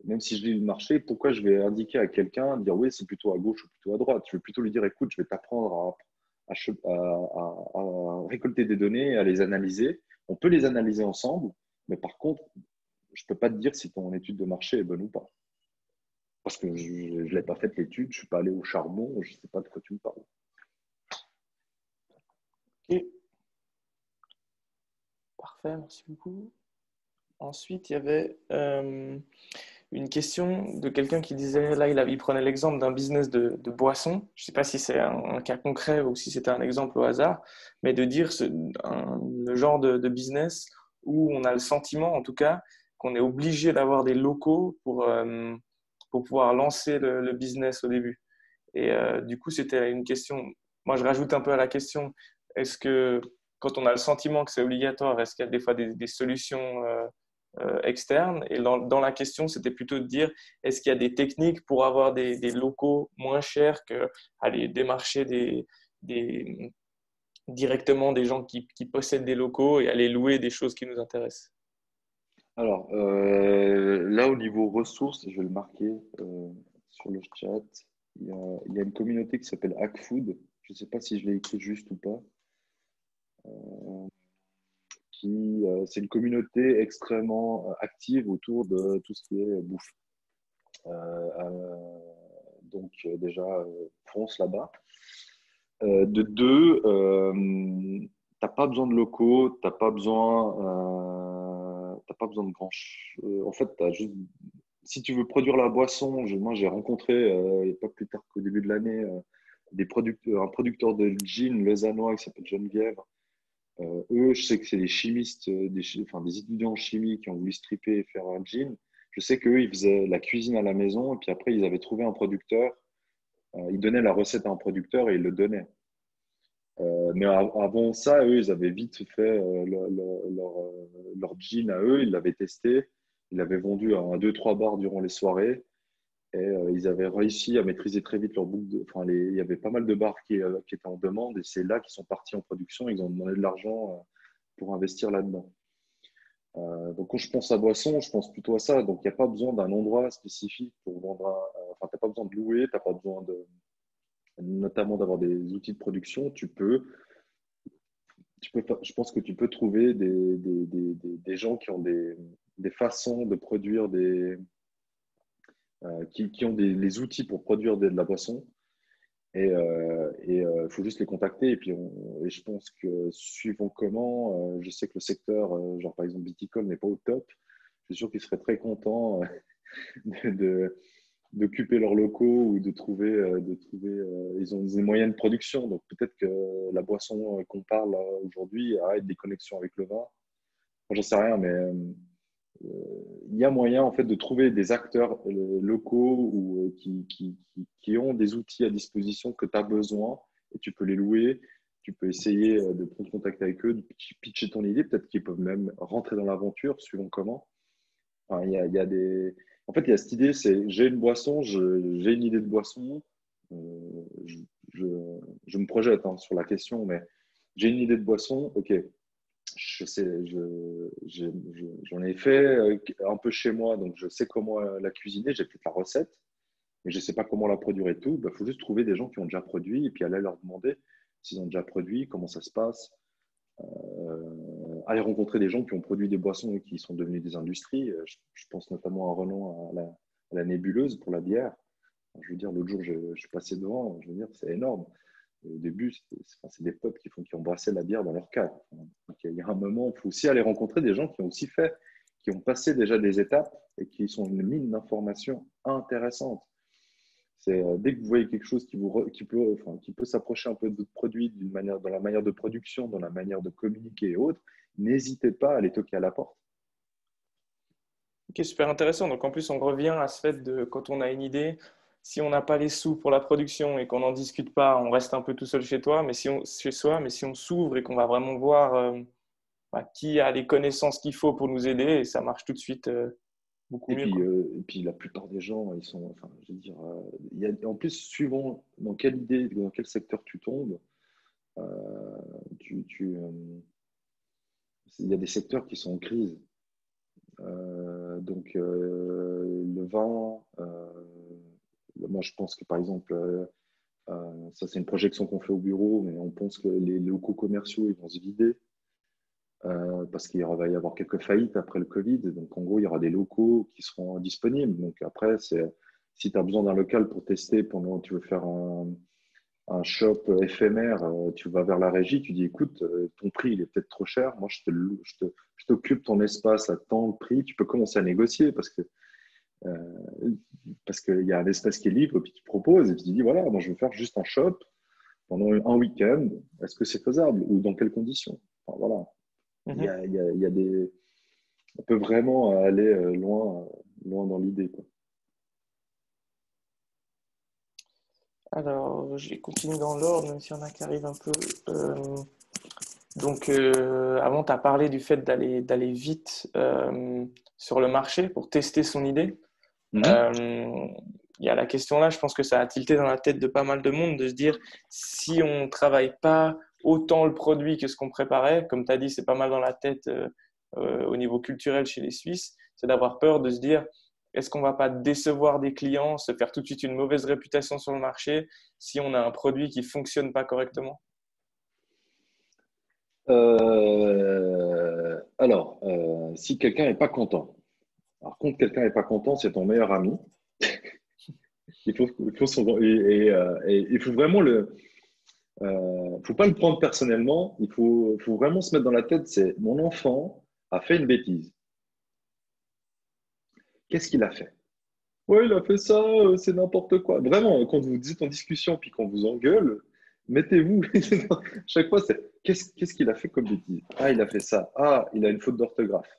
Speaker 2: même si je lis le marché, pourquoi je vais indiquer à quelqu'un, dire oui, c'est plutôt à gauche ou plutôt à droite? Je vais plutôt lui dire, écoute, je vais t'apprendre à récolter des données, à les analyser. On peut les analyser ensemble, mais par contre, je ne peux pas te dire si ton étude de marché est bonne ou pas. Parce que je ne l'ai pas faite l'étude, je ne suis pas allé au charbon, je ne sais pas de quoi tu me parles.
Speaker 3: Ok, parfait, merci beaucoup. Ensuite, il y avait une question de quelqu'un qui disait, là, il prenait l'exemple d'un business de boisson. Je ne sais pas si c'est un cas concret ou si c'était un exemple au hasard, mais de dire le genre de business où on a le sentiment, en tout cas, qu'on est obligé d'avoir des locaux pour pouvoir lancer le business au début. Et du coup, c'était une question. Moi, je rajoute un peu à la question, est-ce que quand on a le sentiment que c'est obligatoire, est-ce qu'il y a des fois des solutions externes? Et dans la question, c'était plutôt de dire, est-ce qu'il y a des techniques pour avoir des locaux moins chers que aller démarcher directement des gens qui possèdent des locaux et aller louer des choses qui nous intéressent?
Speaker 2: Alors, là, au niveau ressources, je vais le marquer sur le chat. Il y a une communauté qui s'appelle Hackfood. Je ne sais pas si je l'ai écrit juste ou pas. C'est une communauté extrêmement active autour de tout ce qui est bouffe. Donc, déjà, fonce là-bas. De deux, t'as pas besoin de locaux, t'as pas besoin de en fait, t'as juste, si tu veux produire la boisson, moi j'ai rencontré il n'y a pas plus tard qu'au début de l'année un producteur de gin lausannois qui s'appelle Geneviève. Eux, je sais que c'est des chimistes, enfin, des étudiants en chimie qui ont voulu stripper et faire un gin. Je sais qu'eux, ils faisaient la cuisine à la maison et puis après, ils avaient trouvé un producteur. Ils donnaient la recette à un producteur et ils le donnaient. Mais avant ça, eux, ils avaient vite fait leur gin à eux. Ils l'avaient testé. Ils l'avaient vendu à 2-3 bars durant les soirées. Et ils avaient réussi à maîtriser très vite leur boucle enfin, il y avait pas mal de bars qui étaient en demande. Et c'est là qu'ils sont partis en production. Ils ont demandé de l'argent pour investir là-dedans. Donc, quand je pense à boisson, je pense plutôt à ça. Donc, il n'y a pas besoin d'un endroit spécifique pour vendre enfin, tu n'as pas besoin de louer, tu n'as pas besoin notamment d'avoir des outils de production. Je pense que tu peux trouver des gens qui ont des façons de produire qui ont les outils pour produire de la boisson. Et il faut juste les contacter. Et je pense que suivant comment, je sais que le secteur, genre par exemple viticole, n'est pas au top. Je suis sûr qu'ils seraient très contents de, d'occuper leurs locaux ou ils ont des moyens de production. Donc peut-être que la boisson qu'on parle aujourd'hui a des connexions avec le vin. Moi, j'en sais rien, mais il y a moyen en fait de trouver des acteurs locaux ou qui ont des outils à disposition que tu as besoin et tu peux les louer. Tu peux essayer de prendre contact avec eux, de pitcher ton idée. Peut-être qu'ils peuvent même rentrer dans l'aventure, suivant comment. Enfin, il y a En fait, il y a cette idée, c'est j'ai une boisson, j'ai une idée de boisson. Je, je, je me projette sur la question, mais j'ai une idée de boisson. Ok, je sais, j'en ai fait un peu chez moi, donc je sais comment la cuisiner. J'ai peut-être la recette, mais je ne sais pas comment la produire et tout. Il faut juste trouver des gens qui ont déjà produit et puis aller leur demander s'ils ont déjà produit, comment ça se passe. Aller rencontrer des gens qui ont produit des boissons et qui sont devenus des industries. Je pense notamment à Renan, à la nébuleuse pour la bière. Je veux dire, l'autre jour, je suis passé devant, je veux dire, c'est énorme. Et au début, c'est des potes qui embrassaient la bière dans leur cave. Donc, il y a un moment, il faut aussi aller rencontrer des gens qui ont aussi fait, qui ont passé déjà des étapes et qui sont une mine d'informations intéressantes. C'est dès que vous voyez quelque chose qui peut s'approcher un peu de votre produit dans la manière de production, dans la manière de communiquer et autres, n'hésitez pas à aller toquer à la porte.
Speaker 3: Ok, super intéressant. Donc en plus, on revient à ce fait de quand on a une idée, si on n'a pas les sous pour la production et qu'on n'en discute pas, on reste un peu tout seul chez soi, mais si on s'ouvre et qu'on va vraiment voir qui a les connaissances qu'il faut pour nous aider, et ça marche tout de suite beaucoup mieux, quoi.
Speaker 2: Et puis la plupart des gens, ils sont, enfin, je veux dire, en plus, suivant dans quelle idée, dans quel secteur tu tombes, euh, tu, tu, euh, il y a des secteurs qui sont en crise. Donc, le vin, moi je pense que par exemple, ça c'est une projection qu'on fait au bureau, mais on pense que les locaux commerciaux ils vont se vider parce qu'il va y avoir quelques faillites après le Covid. Donc, en gros, il y aura des locaux qui seront disponibles. Donc, après, si tu as besoin d'un local pour tester pendant tu veux faire un shop éphémère, tu vas vers la régie, tu dis, écoute, ton prix, il est peut-être trop cher. Moi, je t'occupe ton espace à tant de prix. Tu peux commencer à négocier euh, parce qu'il y a un espace qui est libre, puis tu proposes, et puis tu dis, voilà, moi, je veux faire juste un shop pendant un week-end. Est-ce que c'est faisable ou dans quelles conditions? Enfin, voilà.
Speaker 3: Mhm.
Speaker 2: Il y a des... On peut vraiment aller loin, loin dans l'idée, quoi.
Speaker 3: Alors, je vais continuer dans l'ordre, même si on a qui arrive un peu. Donc, avant, tu as parlé du fait d'aller vite sur le marché pour tester son idée.
Speaker 2: Mhm.
Speaker 3: Euh, Il y a la question là, je pense que ça a tilté dans la tête de pas mal de monde de se dire si on ne travaille pas autant le produit que ce qu'on préparait, comme tu as dit, c'est pas mal dans la tête au niveau culturel chez les Suisses, c'est d'avoir peur de se dire est-ce qu'on va pas décevoir des clients, se faire tout de suite une mauvaise réputation sur le marché si on a un produit qui fonctionne pas correctement?
Speaker 2: Si quelqu'un n'est pas content, alors quand quelqu'un n'est pas content, c'est ton meilleur ami. Il faut vraiment faut pas le prendre personnellement. Faut vraiment se mettre dans la tête, c'est mon enfant a fait une bêtise. Qu'est-ce qu'il a fait? Ouais, il a fait ça, c'est n'importe quoi. Vraiment, quand vous dites en discussion puis qu'on vous engueule, mettez-vous. Chaque fois, c'est qu'est-ce qu'il a fait comme bêtise? Ah, il a fait ça. Ah, il a une faute d'orthographe.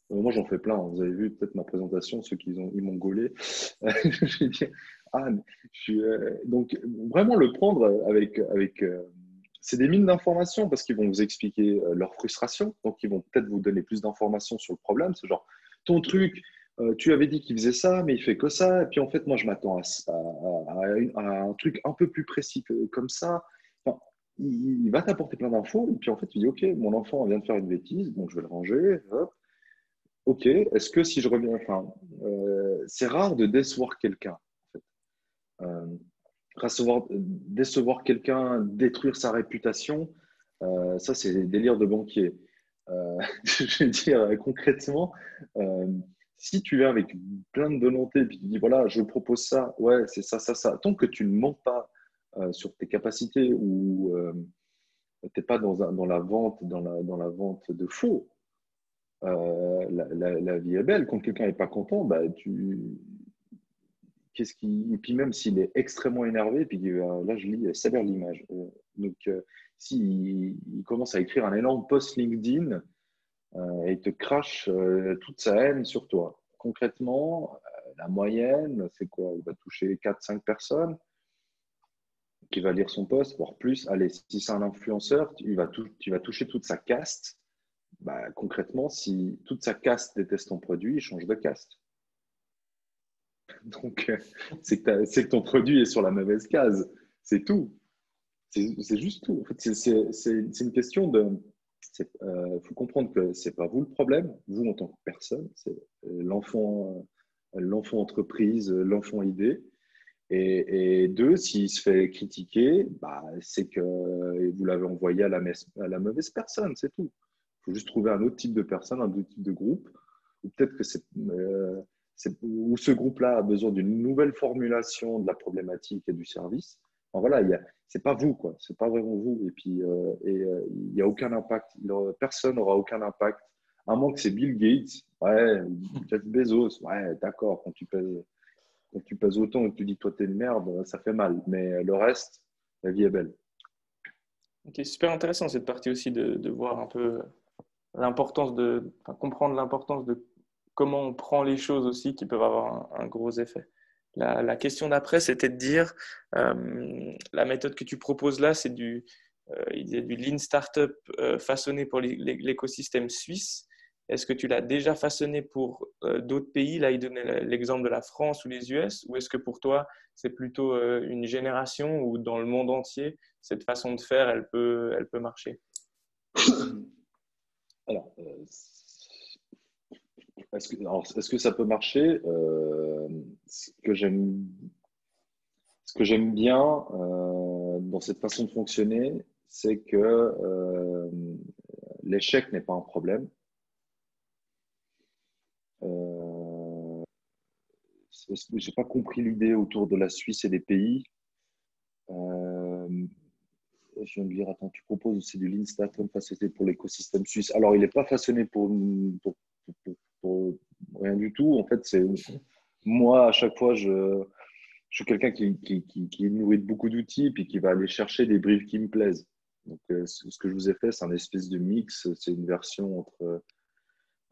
Speaker 2: Moi, j'en fais plein. Vous avez vu peut-être ma présentation, ceux ils m'ont gaulé. Je vais dire, ah, donc vraiment le prendre c'est des mines d'informations parce qu'ils vont vous expliquer leur frustration. Donc, ils vont peut-être vous donner plus d'informations sur le problème. C'est genre, ton truc, tu avais dit qu'il faisait ça, mais il fait que ça. Et puis, en fait, moi, je m'attends à un truc un peu plus précis comme ça. Enfin, il va t'apporter plein d'infos. Et puis, en fait, tu dis, OK, mon enfant vient de faire une bêtise, donc je vais le ranger. Hop. OK, est-ce que si je reviens, enfin, c'est rare de décevoir quelqu'un. En fait. Euh, décevoir quelqu'un, détruire sa réputation, ça, c'est des délires de banquier. Je veux dire, concrètement, euh, si tu viens avec plein de volonté et puis tu dis, voilà, je propose ça, ouais, c'est ça, ça, ça, tant que tu ne mens pas sur tes capacités ou tu n'es pas dans la vente, dans la vente de faux, la vie est belle. Quand quelqu'un n'est pas content, bah, et puis même s'il est extrêmement énervé, puis là je lis sévère l'image. Donc s'il il commence à écrire un énorme post LinkedIn et il te crache toute sa haine sur toi. Concrètement, la moyenne, c'est quoi? Il va toucher 4-5 personnes qui va lire son post, voire plus. Allez, si c'est un influenceur, tu vas toucher toute sa caste. Bah, concrètement, si toute sa caste déteste ton produit, il change de caste. Donc, c'est que ton produit est sur la mauvaise case. C'est tout. C'est juste tout. En fait, c'est une question de. Il faut comprendre que c'est pas vous le problème, vous en tant que personne, c'est l'enfant entreprise, l'enfant idée. Et deux, s'il se fait critiquer, bah, c'est que vous l'avez envoyé à la mauvaise personne, c'est tout. Il faut juste trouver un autre type de personne, un autre type de groupe, ou peut-être que ou ce groupe-là a besoin d'une nouvelle formulation de la problématique et du service. Enfin, voilà, c'est pas vous, quoi. C'est pas vraiment vous. Et puis, il n'y a aucun impact. Personne n'aura aucun impact. À moins que c'est Bill Gates, ouais, Jeff Bezos, ouais, d'accord, quand tu pèses autant et que tu dis que toi t'es une merde, ça fait mal. Mais le reste, la vie est belle.
Speaker 3: Ok, super intéressant cette partie aussi de voir un peu l'importance enfin, comprendre l'importance de comment on prend les choses aussi qui peuvent avoir un gros effet. La question d'après, c'était de dire, la méthode que tu proposes là, c'est il disait du Lean Startup façonné pour l'écosystème suisse. est-ce que tu l'as déjà façonné pour d'autres pays? Là, il donnait l'exemple de la France ou les US. Ou est-ce que pour toi, c'est plutôt une génération où dans le monde entier, cette façon de faire, elle peut marcher?
Speaker 2: Alors, est-ce que ça peut marcher? Ce que j'aime bien dans cette façon de fonctionner, c'est que l'échec n'est pas un problème. J'ai pas compris l'idée autour de la Suisse et des pays. Je viens de dire, attends, tu proposes aussi du Lean Startup facilité pour l'écosystème suisse. Alors, il n'est pas façonné pour rien du tout. En fait, c'est moi, à chaque fois, je suis quelqu'un qui est nourri de beaucoup d'outils puis qui va aller chercher des briefs qui me plaisent. Donc, ce que je vous ai fait, c'est un espèce de mix. C'est une version entre.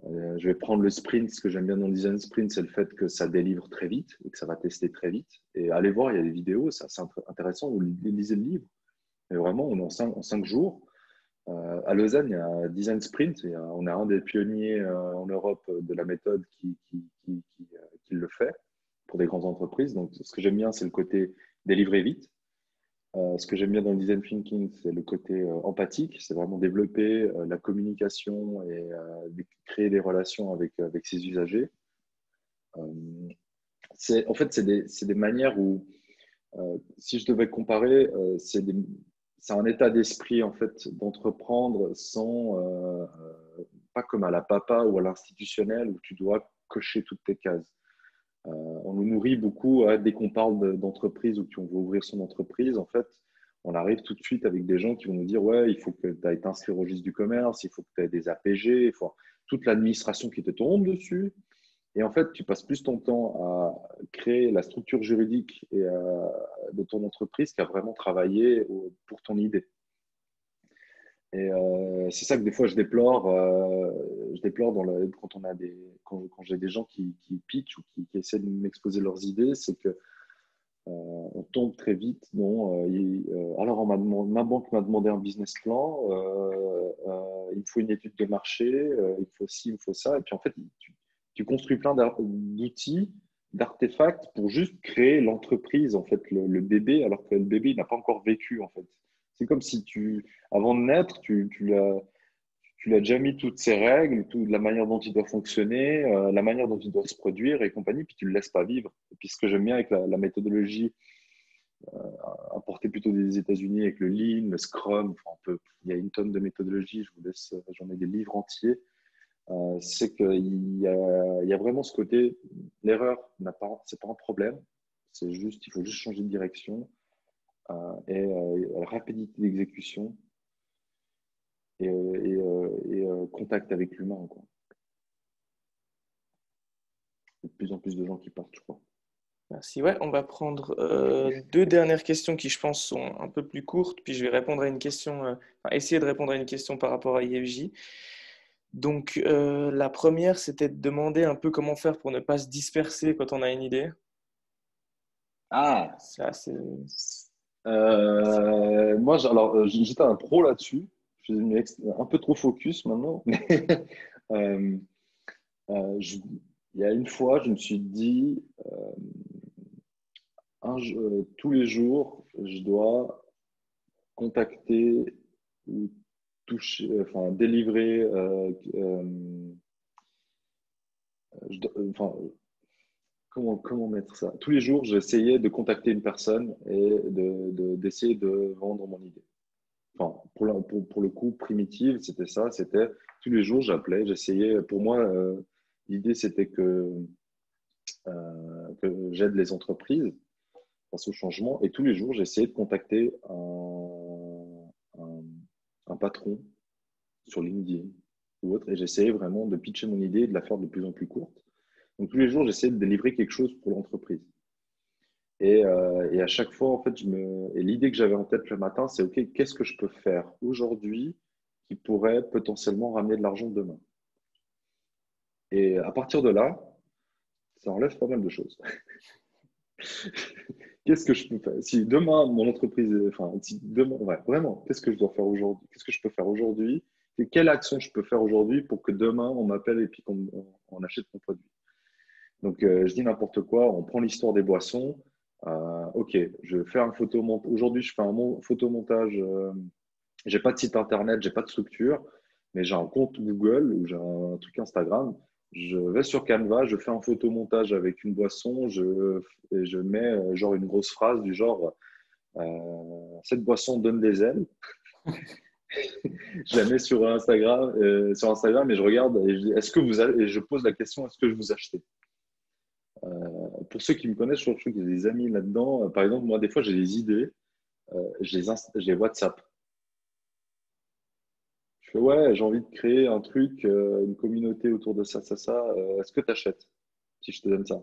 Speaker 2: Je vais prendre le sprint. Ce que j'aime bien dans le design sprint, c'est le fait que ça délivre très vite et que ça va tester très vite. Et allez voir, il y a des vidéos, c'est assez intéressant. Vous lisez le livre. Mais vraiment, on est en 5 jours. À Lausanne, il y a un design sprint. On a un des pionniers en Europe de la méthode qui le fait pour des grandes entreprises. Donc, ce que j'aime bien, c'est le côté délivrer vite. Ce que j'aime bien dans le design thinking, c'est le côté empathique. C'est vraiment développer la communication et créer des relations avec ses usagers. En fait, c'est des manières où, si je devais comparer, c'est un état d'esprit en fait d'entreprendre sans pas comme à la papa ou à l'institutionnel où tu dois cocher toutes tes cases. On nous nourrit beaucoup dès qu'on parle d'entreprise ou qu'on veut ouvrir son entreprise. En fait, on arrive tout de suite avec des gens qui vont nous dire ouais, il faut que tu aies inscrit au registre du commerce, il faut que tu aies des APG, il faut toute l'administration qui te tombe dessus. Et en fait, tu passes plus ton temps à créer la structure juridique de ton entreprise qu'à vraiment travailler pour ton idée. Et c'est ça que des fois je déplore quand j'ai des gens qui pitchent ou qui essaient de m'exposer leurs idées, c'est que on tombe très vite dans alors ma banque m'a demandé un business plan, il me faut une étude de marché, il me faut ci, il me faut ça, et puis en fait tu construis plein d'outils, d'artefacts pour juste créer l'entreprise, en fait, le bébé, alors que le bébé il n'a pas encore vécu, en fait. C'est comme si avant de naître, tu l'as déjà mis toutes ses règles, la manière dont il doit fonctionner, la manière dont il doit se produire et compagnie, puis tu le laisses pas vivre. Et puis ce que j'aime bien avec la méthodologie importée plutôt des États-Unis avec le Lean, le Scrum, il y a une tonne de méthodologies, j'en ai des livres entiers. C'est qu'il y a vraiment ce côté, l'erreur c'est pas un problème, il faut juste changer de direction et la rapidité d'exécution et contact avec l'humain, quoi. Il y a de plus en plus de gens qui partent, je crois.
Speaker 3: Merci. Ouais, on va prendre deux dernières questions qui, je pense, sont un peu plus courtes, puis je vais répondre à une question, essayer de répondre à une question par rapport à IFJ. Donc, la première, c'était de demander un peu comment faire pour ne pas se disperser quand on a une idée.
Speaker 2: Ah,
Speaker 3: c'est assez...
Speaker 2: moi, j'étais un pro là-dessus. Je suis un peu trop focus maintenant. euh, il y a une fois, je me suis dit, tous les jours, je dois contacter ou toucher, enfin, délivrer. Enfin, comment mettre ça? Tous les jours, j'essayais de contacter une personne et d'essayer de vendre mon idée. Enfin, pour le coup, primitive, c'était ça. C'était tous les jours, j'appelais, j'essayais. Pour moi, l'idée, c'était que j'aide les entreprises face au changement. Et tous les jours, j'essayais de contacter un patron sur LinkedIn ou autre. Et j'essayais vraiment de pitcher mon idée et de la faire de plus en plus courte. Donc, tous les jours, j'essayais de délivrer quelque chose pour l'entreprise. Et à chaque fois, en fait, et l'idée que j'avais en tête le matin, c'est OK, qu'est-ce que je peux faire aujourd'hui qui pourrait potentiellement ramener de l'argent demain? Et à partir de là, ça enlève pas mal de choses. Qu'est-ce que je peux faire? Si demain, mon entreprise, enfin, si demain, ouais, vraiment, qu'est-ce que je dois faire aujourd'hui? Qu'est-ce que je peux faire aujourd'hui quelle action je peux faire aujourd'hui pour que demain, on m'appelle et puis on achète mon produit. Donc, je dis n'importe quoi. On prend l'histoire des boissons. OK, je fais un photomontage. Aujourd'hui, je fais un photomontage. J'ai pas de site internet, j'ai pas de structure, mais j'ai un compte Google ou j'ai un truc Instagram. Je vais sur Canva, je fais un photomontage avec une boisson, et je mets genre une grosse phrase du genre cette boisson donne des ailes. Je la mets sur Instagram et je regarde et je dis et je pose la question est-ce que vous achetez? Pour ceux qui me connaissent, je trouve qu'il y a des amis là-dedans. Par exemple, moi, des fois, j'ai des idées, je les WhatsApp. Je fais, ouais, j'ai envie de créer un truc, une communauté autour de ça, ça, ça. Est-ce que tu achètes si je te donne ça?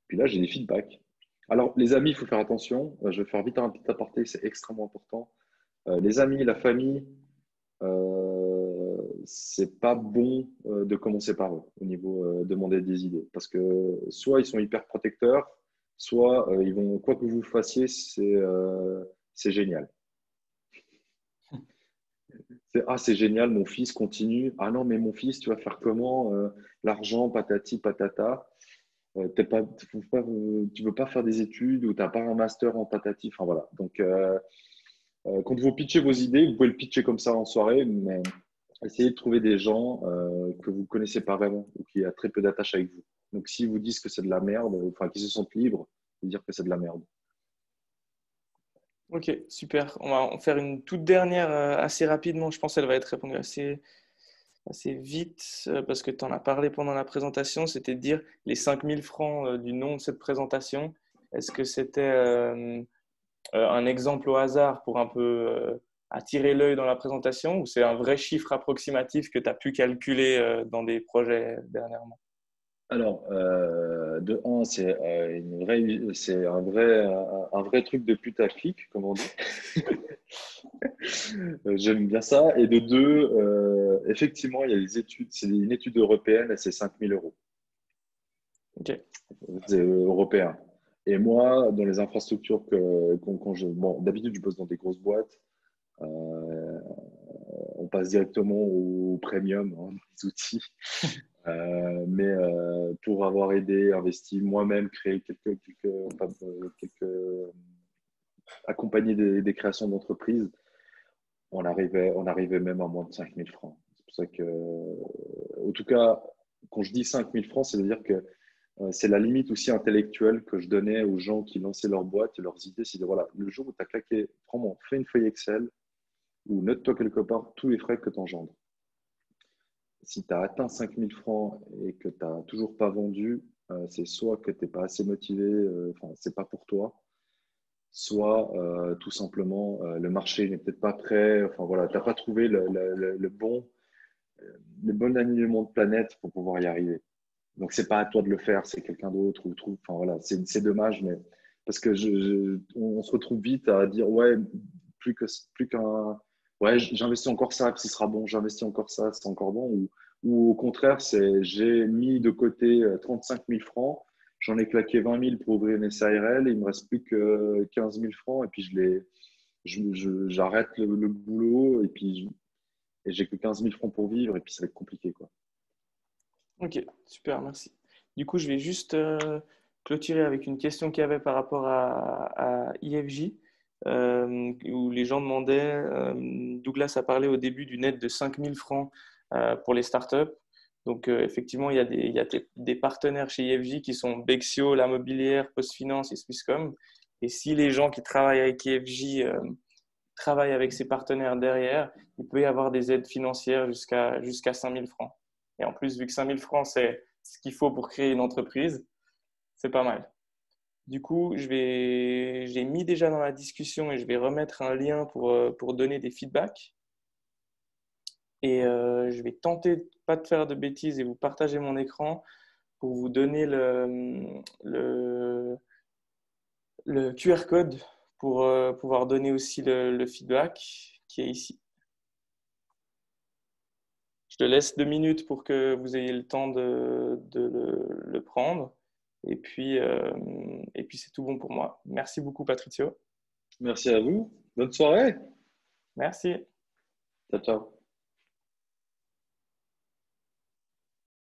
Speaker 2: Puis là, j'ai des feedbacks. Alors, les amis, il faut faire attention. Je vais faire vite un petit aparté, c'est extrêmement important. Les amis, la famille, c'est pas bon de commencer par eux au niveau demander des idées. Parce que soit ils sont hyper protecteurs, soit ils vont, quoi que vous fassiez, c'est génial. C'est génial, mon fils continue. Ah non, mais mon fils, tu vas faire comment? L'argent, patati, patata. Tu veux pas faire des études ou tu n'as pas un master en patati. Enfin voilà. Donc, quand vous pitchez vos idées, vous pouvez le pitcher comme ça en soirée, mais essayez de trouver des gens que vous ne connaissez pas vraiment ou qui ont très peu d'attache avec vous. Donc, s'ils vous disent que c'est de la merde, enfin, qu'ils se sentent libres de dire que c'est de la merde.
Speaker 3: Ok, super. On va en faire une toute dernière assez rapidement. Je pense qu'elle va être répondue assez vite parce que tu en as parlé pendant la présentation. C'était de dire les 5000 francs du nom de cette présentation. Est-ce que c'était un exemple au hasard pour un peu attirer l'œil dans la présentation ou c'est un vrai chiffre approximatif que tu as pu calculer dans des projets dernièrement?
Speaker 2: Alors, de un, c'est un vrai truc de putaclic, comme on dit. J'aime bien ça. Et de deux, effectivement, il y a des études, c'est une étude européenne et c'est 5000 euros.
Speaker 3: Ok.
Speaker 2: C'est européen. Et moi, dans les infrastructures bon, d'habitude, je bosse dans des grosses boîtes. Euh, on passe directement au premium, hein, des outils. Mais pour avoir aidé, investi moi-même, créé accompagné des créations d'entreprises, on arrivait même à moins de 5000 francs. C'est pour ça que, en tout cas, quand je dis 5000 francs, c'est-à-dire que c'est la limite aussi intellectuelle que je donnais aux gens qui lançaient leur boîte et leurs idées. C'est de voilà, le jour où tu as claqué, vraiment, fais une feuille Excel ou note-toi quelque part tous les frais que tu engendres. Si tu as atteint 5000 francs et que tu n'as toujours pas vendu, c'est soit que tu n'es pas assez motivé, enfin, c'est pas pour toi, soit tout simplement le marché n'est peut-être pas prêt, enfin voilà, tu n'as pas trouvé le bon alignement de planète pour pouvoir y arriver. Donc, c'est pas à toi de le faire, c'est quelqu'un d'autre enfin voilà, c'est dommage, mais parce que on se retrouve vite à dire ouais, plus qu'un, ouais, j'investis encore ça, ce sera bon, j'investis encore ça, c'est encore bon, ou au contraire, j'ai mis de côté 35 000 francs, j'en ai claqué 20 000 pour ouvrir une SARL, il me reste plus que 15 000 francs, et puis j'arrête le boulot, et j'ai que 15 000 francs pour vivre, et puis ça va être compliqué, quoi.
Speaker 3: Ok, super, merci. Du coup, je vais juste clôturer avec une question qu'il y avait par rapport à IFJ, où les gens demandaient, Douglas a parlé au début d'une aide de 5000 francs pour les startups. Donc, effectivement, il y a des partenaires chez IFJ qui sont Bexio, La Mobilière, PostFinance et Swisscom. Et si les gens qui travaillent avec IFJ travaillent avec ces partenaires derrière, il peut y avoir des aides financières jusqu'à 5000 francs. Et en plus, vu que 5000 francs, c'est ce qu'il faut pour créer une entreprise, c'est pas mal. Du coup, j'ai mis déjà dans la discussion et je vais remettre un lien pour donner des feedbacks. Et je vais tenter de pas de faire de bêtises et vous partager mon écran pour vous donner le QR code pour pouvoir donner aussi le feedback qui est ici. Je te laisse 2 minutes pour que vous ayez le temps de le prendre. Et puis c'est tout bon pour moi. Merci beaucoup, Patricio.
Speaker 2: Merci à vous. Bonne soirée.
Speaker 3: Merci.
Speaker 2: Ciao, ciao.